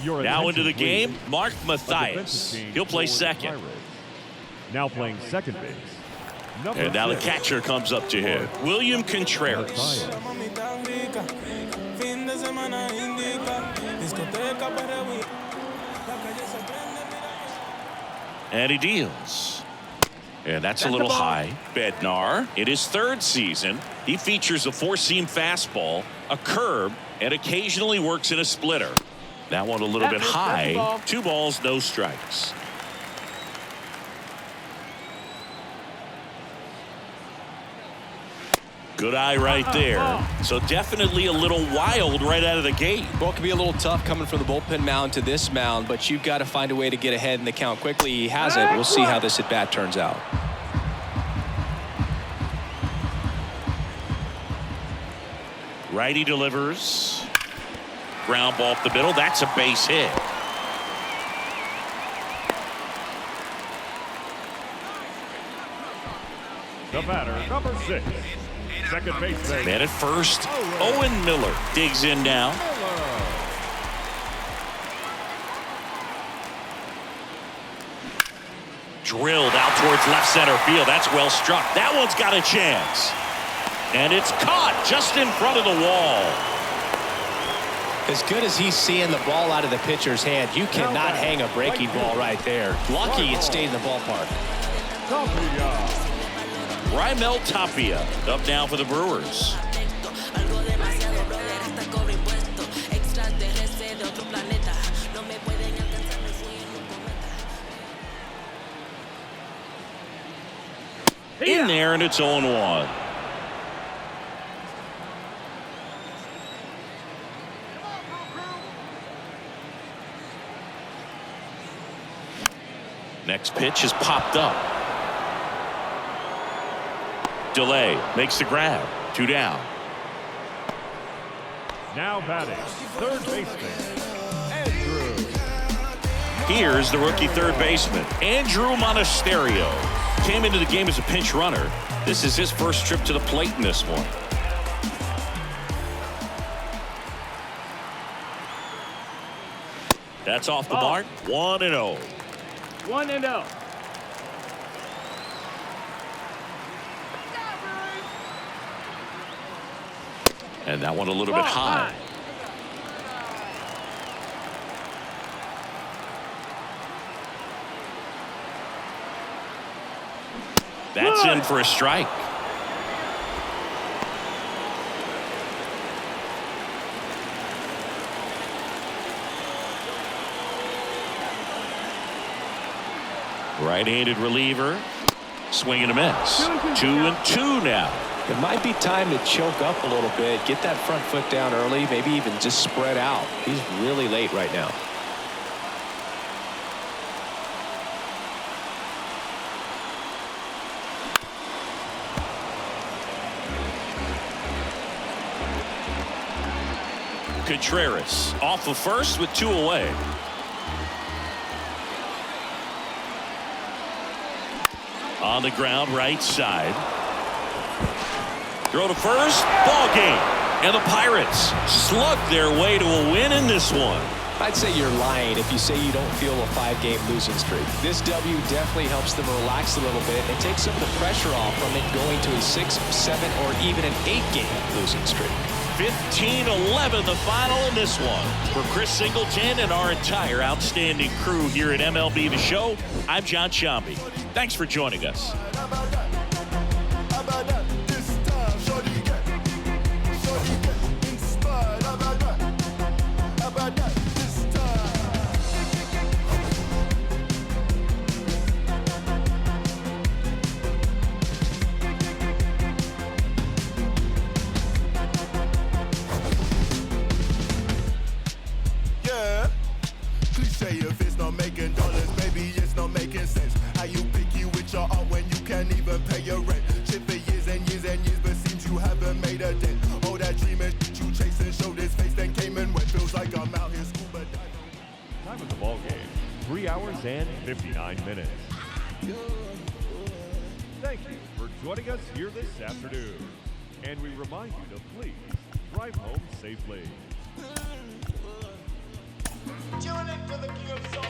Now into the game, Mark Mathias. He'll play second. Now playing second base. And now the catcher comes up to him, William Contreras. And he deals. And that's a little high. Bednar, in his 3rd season, he features a 4-seam fastball, a curve, and occasionally works in a splitter. That one a little bit high. 2 balls, no strikes. Good eye right there. So definitely a little wild right out of the gate. Well, it can be a little tough coming from the bullpen mound to this mound, but you've got to find a way to get ahead in the count quickly. He has it. We'll see how this at bat turns out. Righty delivers. Ground ball up the middle. That's a base hit. The batter, number 6. Second baseman. Man at first, Owen Miller digs in now. Drilled out towards left center field. That's well struck. That one's got a chance. And it's caught just in front of the wall. As good as he's seeing the ball out of the pitcher's hand, you cannot hang a breaking ball right there. Lucky it stayed in the ballpark. Raimel Tapia up now for the Brewers. In there, and it's 0-1. Next pitch is popped up. Delay makes the grab. 2 down. Now batting, third baseman, Andrew. Here's the rookie third baseman, Andrew Monasterio. Came into the game as a pinch runner. This is his first trip to the plate in this one. That's off the mark. 1-0. 1-0. And that one a little bit high. That's in for a strike. Right-handed reliever. Swing and a miss. 2-2 now. It might be time to choke up a little bit, get that front foot down early, maybe even just spread out. He's really late right now. Contreras off of first with 2 away. On the ground, right side. Throw to first, ball game. And the Pirates slug their way to a win in this one. I'd say you're lying if you say you don't feel a 5-game losing streak. This W definitely helps them relax a little bit and take some of the pressure off from it going to a 6, 7, or even an 8-game losing streak. 15-11 the final in this one. For Chris Singleton and our entire outstanding crew here at MLB The Show, I'm John Shambi. Thanks for joining us. If it's not making dollars, maybe it's not making sense. How you picky with your art when you can't even pay your rent? Shit for years and years and years, but seems you haven't made a dent. All that dreaming you chasing, showed his face, then came and went. Feels like I'm out here scuba diving. Time of the ball game, 3 hours and 59 minutes. Thank you for joining us here this afternoon. And we remind you to please drive home safely. Tune in to the King of Soul.